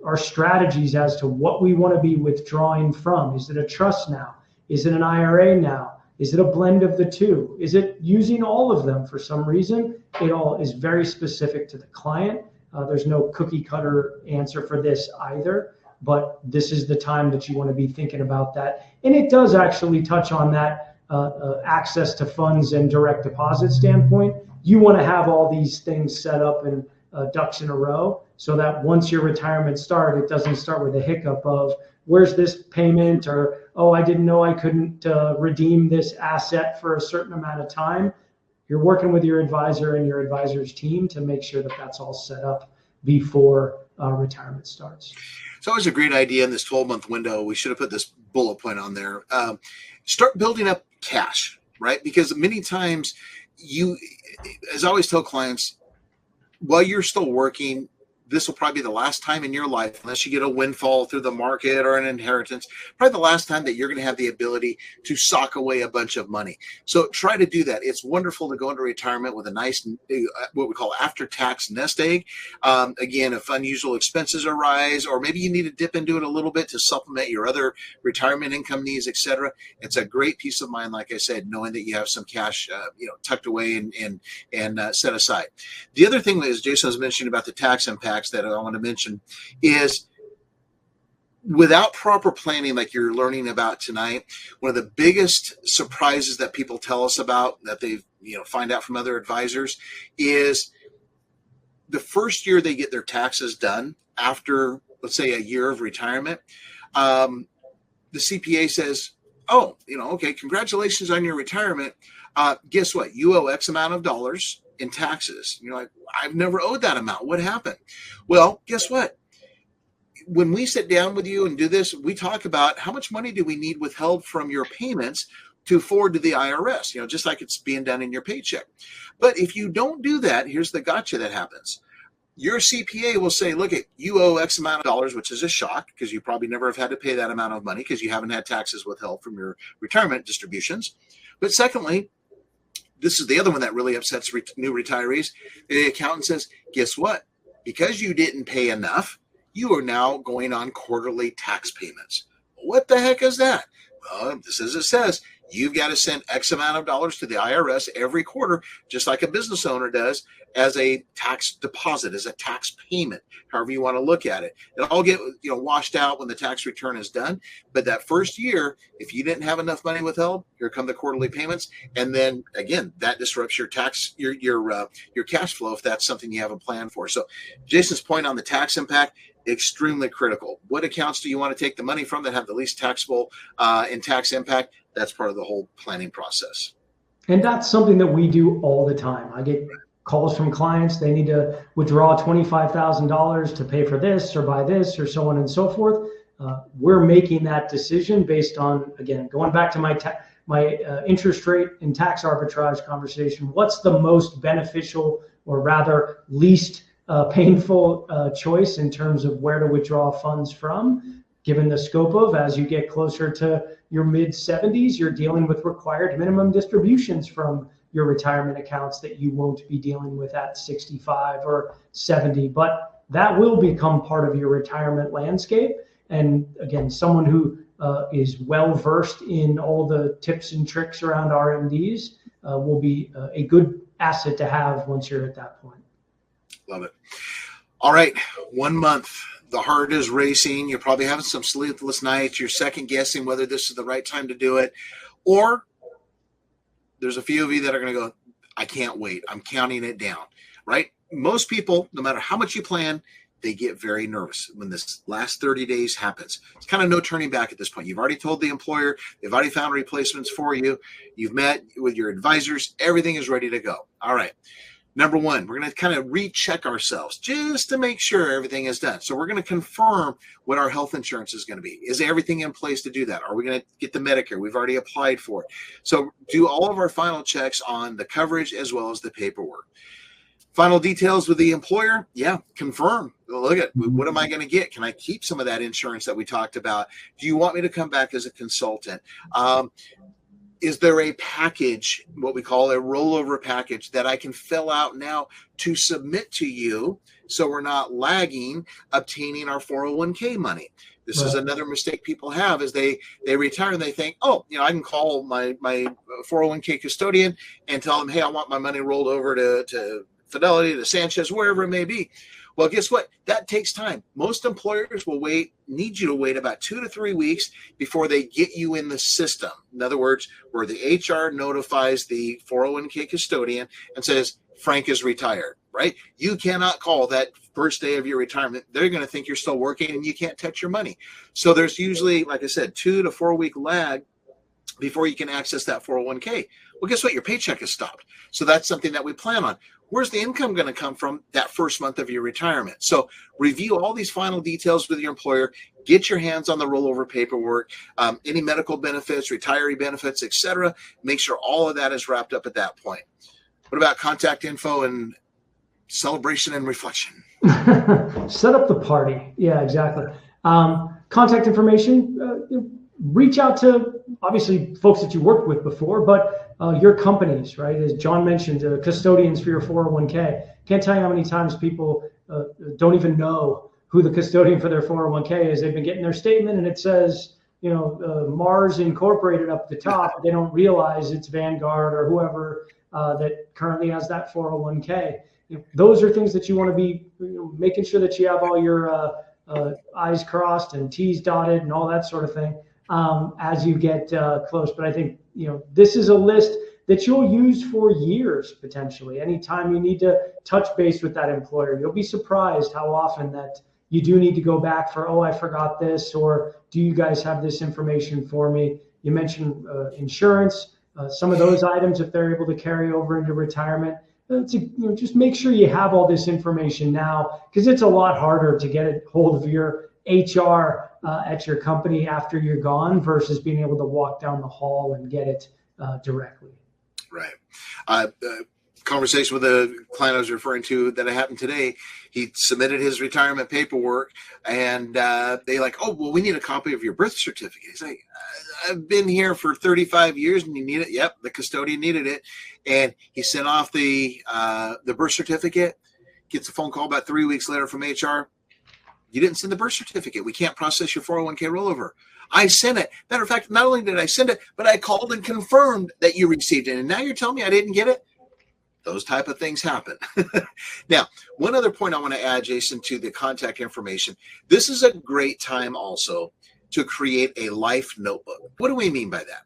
are strategies as to what we want to be withdrawing from. Is it a trust now? Is it an IRA now? Is it a blend of the two? Is it using all of them for some reason? It all is very specific to the client. There's no cookie cutter answer for this either, but this is the time that you want to be thinking about that. And it does actually touch on that access to funds and direct deposit standpoint. You want to have all these things set up and ducks in a row, so that once your retirement starts, it doesn't start with a hiccup of, where's this payment? Or, oh, I didn't know I couldn't redeem this asset for a certain amount of time. You're working with your advisor and your advisor's team to make sure that that's all set up before retirement starts. It's always a great idea in this 12-month window. We should have put this bullet point on there. Start building up cash, right? Because many times as I always tell clients, while you're still working, this will probably be the last time in your life, unless you get a windfall through the market or an inheritance, probably the last time that you're going to have the ability to sock away a bunch of money. So try to do that. It's wonderful to go into retirement with a nice, what we call after-tax nest egg. Again, if unusual expenses arise, or maybe you need to dip into it a little bit to supplement your other retirement income needs, etc. It's a great peace of mind, like I said, knowing that you have some cash, tucked away and set aside. The other thing that, as Jason was mentioning about the tax impact, that I want to mention is, without proper planning, like you're learning about tonight, one of the biggest surprises that people tell us about, that they find out from other advisors, is the first year they get their taxes done after, let's say, a year of retirement. The CPA says, oh, okay, congratulations on your retirement. Guess what? You owe X amount of dollars in taxes. You're like, I've never owed that amount. What happened? Well, guess what? When we sit down with you and do this, we talk about how much money do we need withheld from your payments to forward to the IRS, just like it's being done in your paycheck. But if you don't do that, here's the gotcha that happens. Your CPA will say, look, you owe X amount of dollars, which is a shock because you probably never have had to pay that amount of money because you haven't had taxes withheld from your retirement distributions. But secondly, this is the other one that really upsets new retirees. The accountant says, guess what? Because you didn't pay enough, you are now going on quarterly tax payments. What the heck is that? Well, this is, it says, you've got to send X amount of dollars to the IRS every quarter, just like a business owner does, as a tax deposit, as a tax payment, however you want to look at it. It'll all get washed out when the tax return is done. But that first year, if you didn't have enough money withheld, here come the quarterly payments. And then again, that disrupts your tax, your cash flow if that's something you have a plan for. So Jason's point on the tax impact, extremely critical. What accounts do you want to take the money from that have the least taxable and tax impact? That's part of the whole planning process. And that's something that we do all the time. I get calls from clients. They need to withdraw $25,000 to pay for this or buy this or so on and so forth. We're making that decision based on, again, going back to my interest rate and tax arbitrage conversation. What's the most beneficial, or rather least painful choice in terms of where to withdraw funds from, given the scope of, as you get closer to your mid 70s, you're dealing with required minimum distributions from your retirement accounts that you won't be dealing with at 65 or 70, but that will become part of your retirement landscape. And again, someone who is well versed in all the tips and tricks around RMDs will be a good asset to have once you're at that point. Love it. All right, 1 month. The heart is racing. You're probably having some sleepless nights. You're second guessing whether this is the right time to do it. Or there's a few of you that are going to go, I can't wait. I'm counting it down, right? Most people, no matter how much you plan, they get very nervous when this last 30 days happens. It's kind of no turning back at this point. You've already told the employer, they've already found replacements for you. You've met with your advisors. Everything is ready to go. All right. Number one, we're going to kind of recheck ourselves just to make sure everything is done. So we're going to confirm what our health insurance is going to be. Is everything in place to do that? Are we going to get the Medicare? We've already applied for it. So do all of our final checks on the coverage as well as the paperwork. Final details with the employer. Yeah, confirm. Look at, what am I going to get? Can I keep some of that insurance that we talked about? Do you want me to come back as a consultant? Is there a package, what we call a rollover package, that I can fill out now to submit to you so we're not lagging obtaining our 401k money? This is another mistake people have, is they retire and they think, oh, I can call my 401k custodian and tell them, hey, I want my money rolled over to Fidelity, to Sanchez, wherever it may be. Well, guess what? That takes time. Most employers will need you to wait about 2 to 3 weeks before they get you in the system. In other words, where the HR notifies the 401k custodian and says, Frank is retired, right? You cannot call that first day of your retirement. They're going to think you're still working and you can't touch your money. So there's usually, like I said, 2 to 4 week lag before you can access that 401k. Well, guess what? Your paycheck is stopped. So that's something that we plan on. Where's the income going to come from that first month of your retirement? So review all these final details with your employer. Get your hands on the rollover paperwork, any medical benefits, retiree benefits, etc. Make sure all of that is wrapped up at that point. What about contact info and celebration and reflection? Set up the party. Yeah, exactly. Contact information. Reach out to, obviously, folks that you worked with before, but your companies, right? As John mentioned, custodians for your 401k. Can't tell you how many times people don't even know who the custodian for their 401k is. They've been getting their statement and it says, Mars Incorporated up the top. They don't realize it's Vanguard or whoever that currently has that 401k. Those are things that you want to be making sure that you have all your I's crossed and T's dotted and all that sort of thing as you get close. But I think, this is a list that you'll use for years, potentially. Anytime you need to touch base with that employer, you'll be surprised how often that you do need to go back for, oh, I forgot this, or do you guys have this information for me? You mentioned insurance, some of those items, if they're able to carry over into retirement. Just make sure you have all this information now, because it's a lot harder to get a hold of your HR at your company after you're gone versus being able to walk down the hall and get it directly. Right. Conversation with a client I was referring to that happened today. He submitted his retirement paperwork, and they like, oh, well, we need a copy of your birth certificate. He's like, I've been here for 35 years, and you need it. Yep, the custodian needed it, and he sent off the birth certificate. Gets a phone call about 3 weeks later from HR. You didn't send the birth certificate. We can't process your 401k rollover. I sent it. Matter of fact, not only did I send it, but I called and confirmed that you received it, and now you're telling me I didn't get it. Those type of things happen. Now, one other point I want to add, Jason, to the contact information. This is a great time also to create a life notebook. What do we mean by that?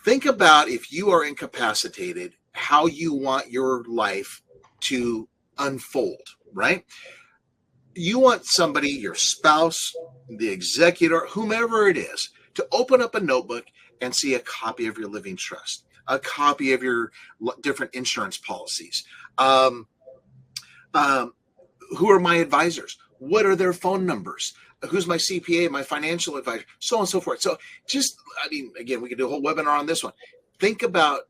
Think about if you are incapacitated, how you want your life to unfold, right? You want somebody, your spouse, the executor, whomever it is, to open up a notebook and see a copy of your living trust, a copy of your different insurance policies. Who are my advisors? What are their phone numbers? Who's my CPA, my financial advisor, so on and so forth. So just, I mean, again, we could do a whole webinar on this one. Think about,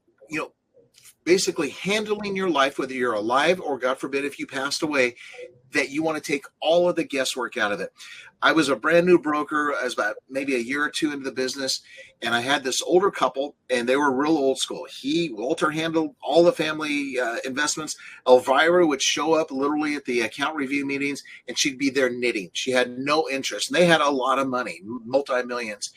basically handling your life, whether you're alive or God forbid, if you passed away, that you want to take all of the guesswork out of it. I was a brand new broker. I was about maybe a year or two into the business, and I had this older couple, and they were real old school. Walter handled all the family investments. Elvira would show up literally at the account review meetings, and she'd be there knitting. She had no interest, and they had a lot of money, multi-millions.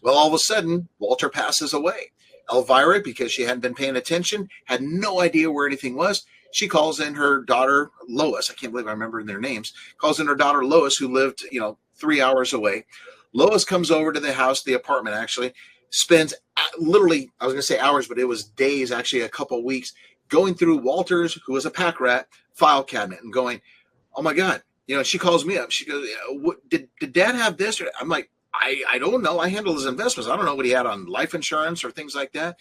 Well, all of a sudden, Walter passes away. Elvira, because she hadn't been paying attention, had no idea where anything was. She calls in her daughter, Lois. I can't believe I remember their names. Calls in her daughter, Lois, who lived, 3 hours away. Lois comes over to the house, the apartment actually, spends literally, I was going to say hours, but it was days, actually a couple of weeks, going through Walter's, who was a pack rat, file cabinet and going, oh my God. She calls me up. She goes, did Dad have this? I'm like, I don't know. I handle his investments. I don't know what he had on life insurance or things like that.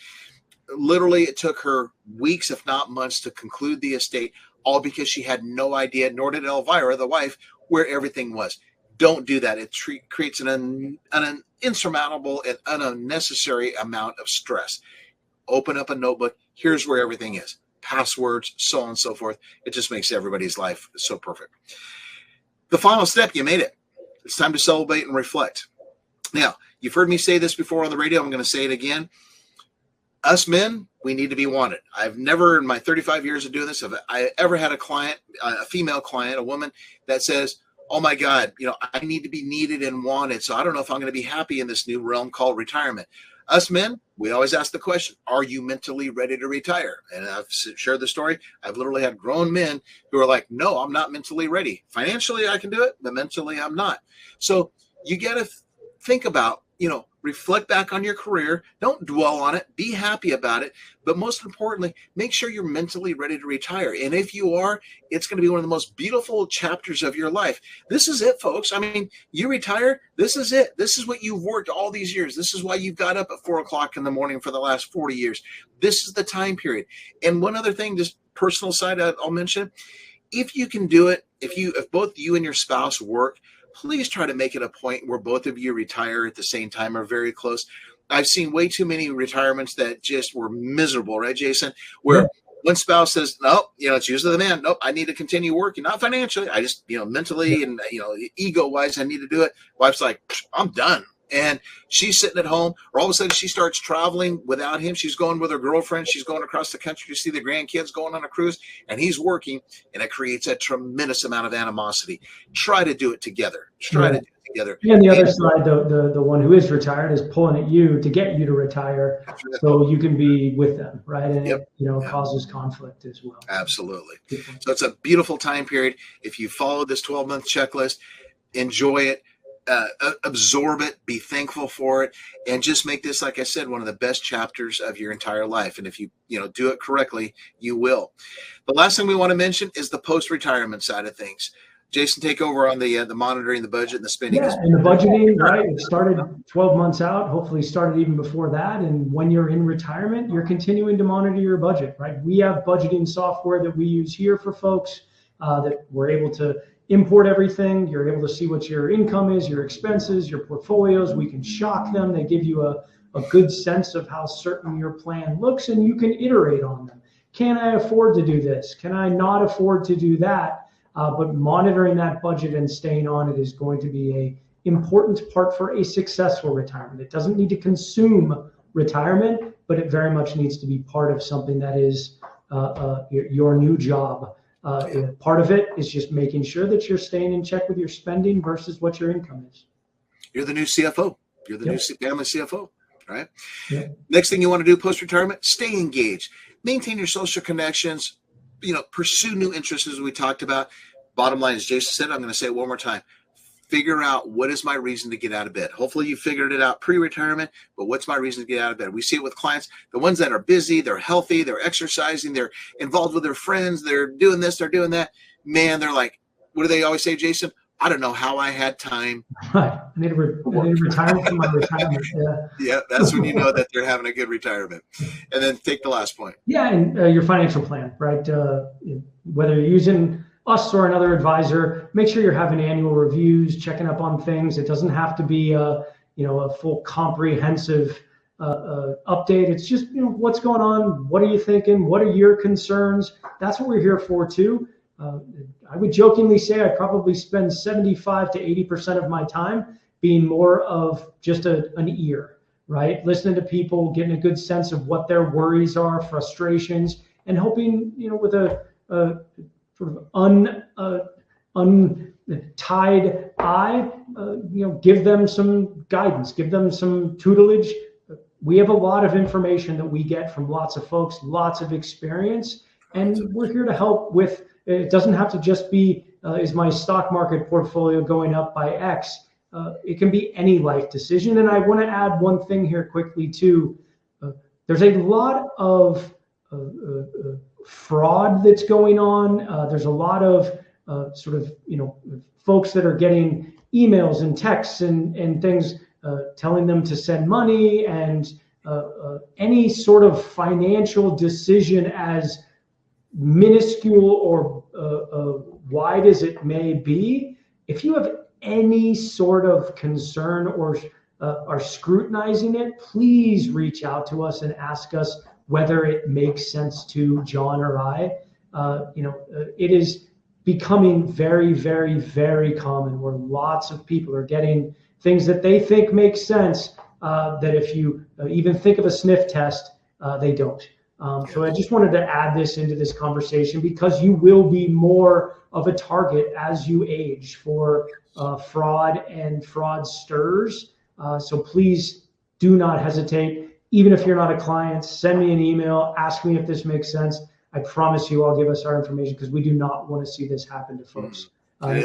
Literally, it took her weeks, if not months, to conclude the estate, all because she had no idea, nor did Elvira, the wife, where everything was. Don't do that. It creates an insurmountable and unnecessary amount of stress. Open up a notebook. Here's where everything is. Passwords, so on and so forth. It just makes everybody's life so perfect. The final step, you made it. It's time to celebrate and reflect. Now, you've heard me say this before on the radio. I'm going to say it again. Us men, we need to be wanted. I've never, in my 35 years of doing this, have I ever had a client, a female client, a woman that says, oh my God, I need to be needed and wanted. So I don't know if I'm going to be happy in this new realm called retirement. Us men, we always ask the question, are you mentally ready to retire? And I've shared the story. I've literally had grown men who are like, no, I'm not mentally ready. Financially, I can do it, but mentally, I'm not. So you got to think about, reflect back on your career. Don't dwell on it. Be happy about it. But most importantly, make sure you're mentally ready to retire. And if you are, it's going to be one of the most beautiful chapters of your life. This is it, folks. I mean, you retire. This is it. This is what you've worked all these years. This is why you've got up at 4 o'clock in the morning for the last 40 years. This is the time period. And one other thing, just personal side I'll mention, if you can do it, if both you and your spouse work, please try to make it a point where both of you retire at the same time or very close. I've seen way too many retirements that just were miserable, right, Jason? Where one spouse says, no, it's usually the man. Nope, I need to continue working, not financially. I just, mentally and, ego-wise, I need to do it. Wife's like, I'm done. And she's sitting at home, or all of a sudden she starts traveling without him. She's going with her girlfriend. She's going across the country to see the grandkids, going on a cruise, and he's working, and it creates a tremendous amount of animosity. Try to do it together. Try to do it together. And the other side, the one who is retired is pulling at you to get you to retire so you can be with them, right? And it causes conflict as well. Absolutely. So it's a beautiful time period. If you follow this 12-month checklist, enjoy it. Absorb it, be thankful for it, and just make this, like I said, one of the best chapters of your entire life. And if you do it correctly, you will. The last thing we want to mention is the post-retirement side of things. Jason, take over on the monitoring, the budget, and the spending. Yeah, and the budgeting, right? It started 12 months out. Hopefully started even before that. And when you're in retirement, you're continuing to monitor your budget, right? We have budgeting software that we use here for folks that we're able to import everything. You're able to see what your income is, your expenses, your portfolios. We can shock them. They give you a good sense of how certain your plan looks, and you can iterate on them. Can I afford to do this? Can I not afford to do that? But monitoring that budget and staying on it is going to be an important part for a successful retirement. It doesn't need to consume retirement, but it very much needs to be part of something that is your new job. Part of it is just making sure that you're staying in check with your spending versus what your income is. You're the new CFO. You're the new family CFO, right? Yep. Next thing you want to do post-retirement, stay engaged. Maintain your social connections. Pursue new interests, as we talked about. Bottom line, as Jason said, I'm going to say it one more time. Figure out what is my reason to get out of bed. Hopefully you figured it out pre-retirement, but what's my reason to get out of bed? We see it with clients, the ones that are busy, they're healthy, they're exercising, they're involved with their friends, they're doing this, they're doing that. Man, they're like, what do they always say, Jason? I don't know how I had time. Right. I need to retire from my retirement. Yeah, that's when you know that they're having a good retirement. And then take the last point. Yeah, and your financial plan, right? Whether you're using us or another advisor, make sure you're having annual reviews, checking up on things. It doesn't have to be a full comprehensive update. It's just, what's going on? What are you thinking? What are your concerns? That's what we're here for too. I would jokingly say I probably spend 75 to 80% of my time being more of just an ear, right? Listening to people, getting a good sense of what their worries are, frustrations, and hoping, with a sort of untied eye, give them some guidance, give them some tutelage. We have a lot of information that we get from lots of folks, lots of experience, and we're here to help with. It doesn't have to just be, is my stock market portfolio going up by X? It can be any life decision. And I want to add one thing here quickly too. There's a lot of fraud that's going on. There's a lot of folks that are getting emails and texts and things telling them to send money, and any sort of financial decision, as minuscule or wide as it may be, if you have any sort of concern or are scrutinizing it, please reach out to us and ask us whether it makes sense to John or I. It is becoming very, very, very common where lots of people are getting things that they think make sense, that if you even think of a sniff test, they don't. So I just wanted to add this into this conversation because you will be more of a target as you age for fraud and fraudsters. So please do not hesitate. Even if you're not a client, send me an email, ask me if this makes sense. I promise you I'll give us our information because we do not want to see this happen to folks. Like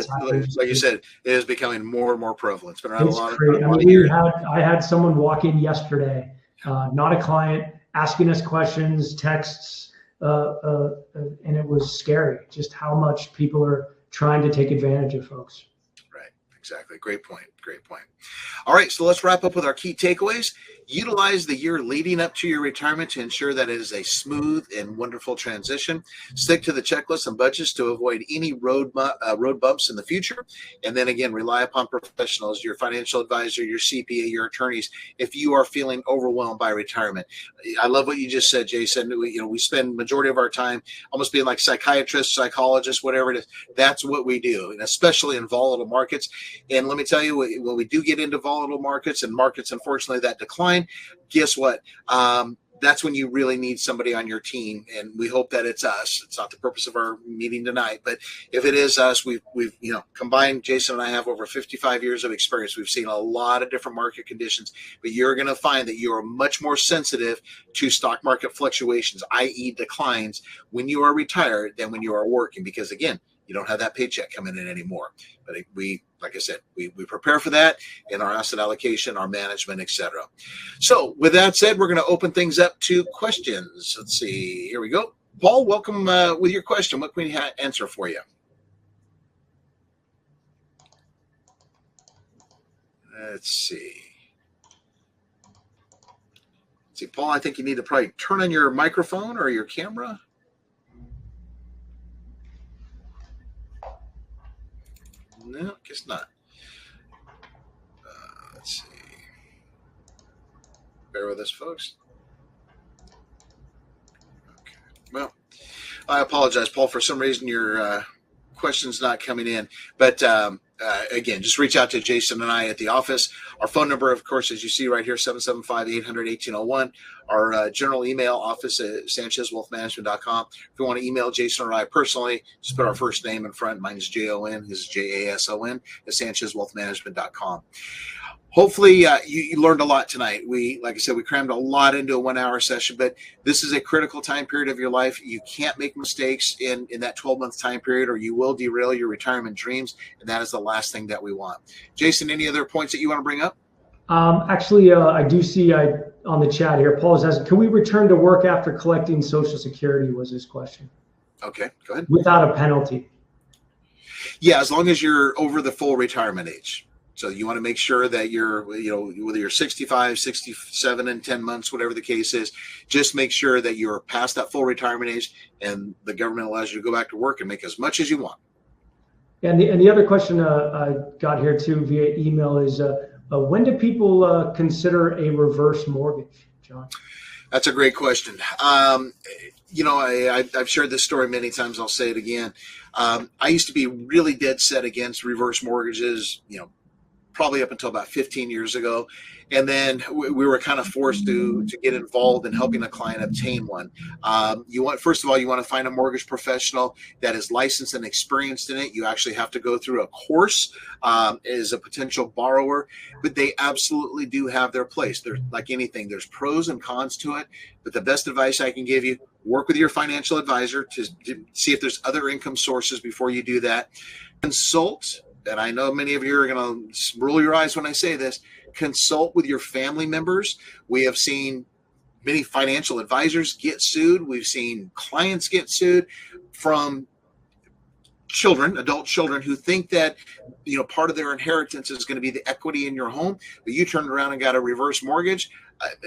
you said, it is becoming more and more prevalent. It's been around a lot of years. I had someone walk in yesterday, not a client, asking us questions, texts, and it was scary just how much people are trying to take advantage of folks. Right, exactly. Great point. All right, so let's wrap up with our key takeaways. Utilize the year leading up to your retirement to ensure that it is a smooth and wonderful transition. Stick to the checklist and budgets to avoid any road bumps in the future. And then again, rely upon professionals, your financial advisor, your CPA, your attorneys, if you are feeling overwhelmed by retirement. I love what you just said, Jason. We spend majority of our time almost being like psychiatrists, psychologists, whatever it is. That's what we do, and especially in volatile markets. And let me tell you, when we do get into volatile markets and markets, unfortunately, that decline, guess what? That's when you really need somebody on your team, and we hope that it's us. It's not the purpose of our meeting tonight, but if it is us, we've combined. Jason and I have over 55 years of experience. We've seen a lot of different market conditions, but you're going to find that you are much more sensitive to stock market fluctuations, i.e. declines, when you are retired than when you are working, because again, you don't have that paycheck coming in anymore. But like I said, we prepare for that in our asset allocation, our management, etc. So with that said, we're going to open things up to questions. Let's see. Here we go. Paul, welcome with your question. What can we answer for you? Let's see. Paul, I think you need to probably turn on your microphone or your camera. guess not. Let's see. Bear with us, folks. Okay. Well, I apologize, Paul. For some reason, your question's not coming in. But again, just reach out to Jason and I at the office. Our phone number, of course, as you see right here, 775-800-1801. Our general email, office at sanchezwealthmanagement.com. If you want to email Jason or I personally, just put our first name in front. Mine is Jon. His is Jason at sanchezwealthmanagement.com. Hopefully you learned a lot tonight. Like I said, we crammed a lot into a 1 hour session, but this is a critical time period of your life. You can't make mistakes in that 12-month time period, or you will derail your retirement dreams. And that is the last thing that we want. Jason, any other points that you want to bring up? Actually, I do see on the chat here, Paul is asking, can we return to work after collecting Social Security, was his question. Okay, go ahead. Without a penalty. Yeah, as long as you're over the full retirement age. So you want to make sure that you're, whether you're 65, 67 and 10 months, whatever the case is, just make sure that you're past that full retirement age and the government allows you to go back to work and make as much as you want. And the other question I got here too via email is, when do people consider a reverse mortgage, John? That's a great question. I've shared this story many times. I'll say it again. I used to be really dead set against reverse mortgages, probably up until about 15 years ago. And then we were kind of forced to get involved in helping a client obtain one. First of all, you want to find a mortgage professional that is licensed and experienced in it. You actually have to go through a course as a potential borrower, but they absolutely do have their place. They're like anything. There's pros and cons to it, but the best advice I can give you, work with your financial advisor to see if there's other income sources before you do that. Consult. And I know many of you are going to roll your eyes when I say this, consult with your family members. We have seen many financial advisors get sued. We've seen clients get sued from adult children who think that, part of their inheritance is going to be the equity in your home, but you turned around and got a reverse mortgage.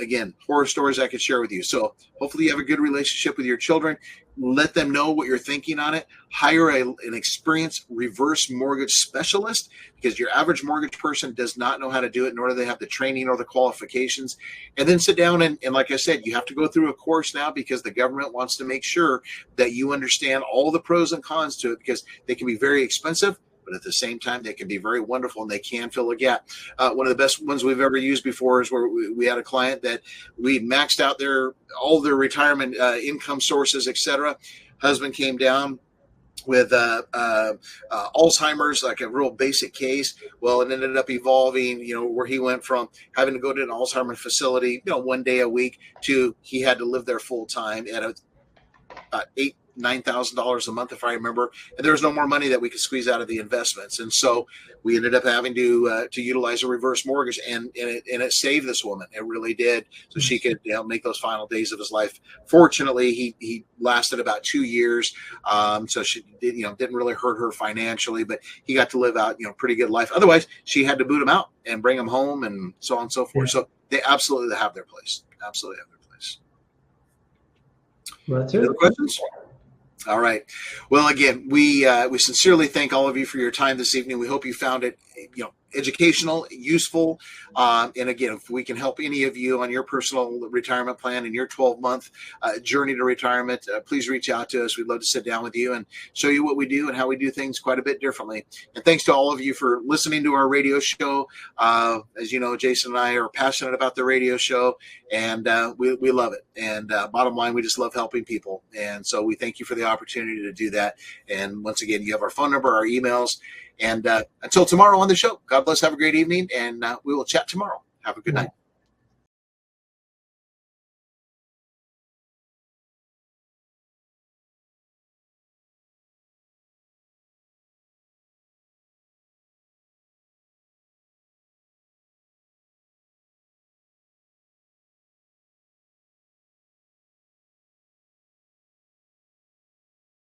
Again, horror stories I could share with you. So hopefully you have a good relationship with your children. Let them know what you're thinking on it. Hire an experienced reverse mortgage specialist, because your average mortgage person does not know how to do it, nor do they have the training or the qualifications. And then sit down and like I said, you have to go through a course now because the government wants to make sure that you understand all the pros and cons to it, because they can be very expensive, but at the same time, they can be very wonderful and they can fill a gap. One of the best ones we've ever used before is where we had a client that we maxed out all their retirement income sources, etc. Husband came down with Alzheimer's, like a real basic case. Well, it ended up evolving, where he went from having to go to an Alzheimer's facility, 1 day a week, to he had to live there full time at about $9,000 a month, if I remember, and there was no more money that we could squeeze out of the investments. And so we ended up having to utilize a reverse mortgage, and it saved this woman. It really did. So she could make those final days of his life. Fortunately, he lasted about 2 years. So she didn't really hurt her financially, but he got to live out, pretty good life. Otherwise, she had to boot him out and bring him home and so on and so forth. Yeah. So they absolutely have their place. Absolutely have their place. Well, that's Any other questions? All right. Well, again, we sincerely thank all of you for your time this evening. We hope you found it, educational, useful. And again, if we can help any of you on your personal retirement plan and your 12-month journey to retirement, please reach out to us. We'd love to sit down with you and show you what we do and how we do things quite a bit differently. And thanks to all of you for listening to our radio show. As you know, Jason and I are passionate about the radio show, and we love it. And bottom line, we just love helping people. And so we thank you for the opportunity to do that. And once again, you have our phone number, our emails. And until tomorrow on the show, God bless. Have a great evening, and we will chat tomorrow. Have a good night.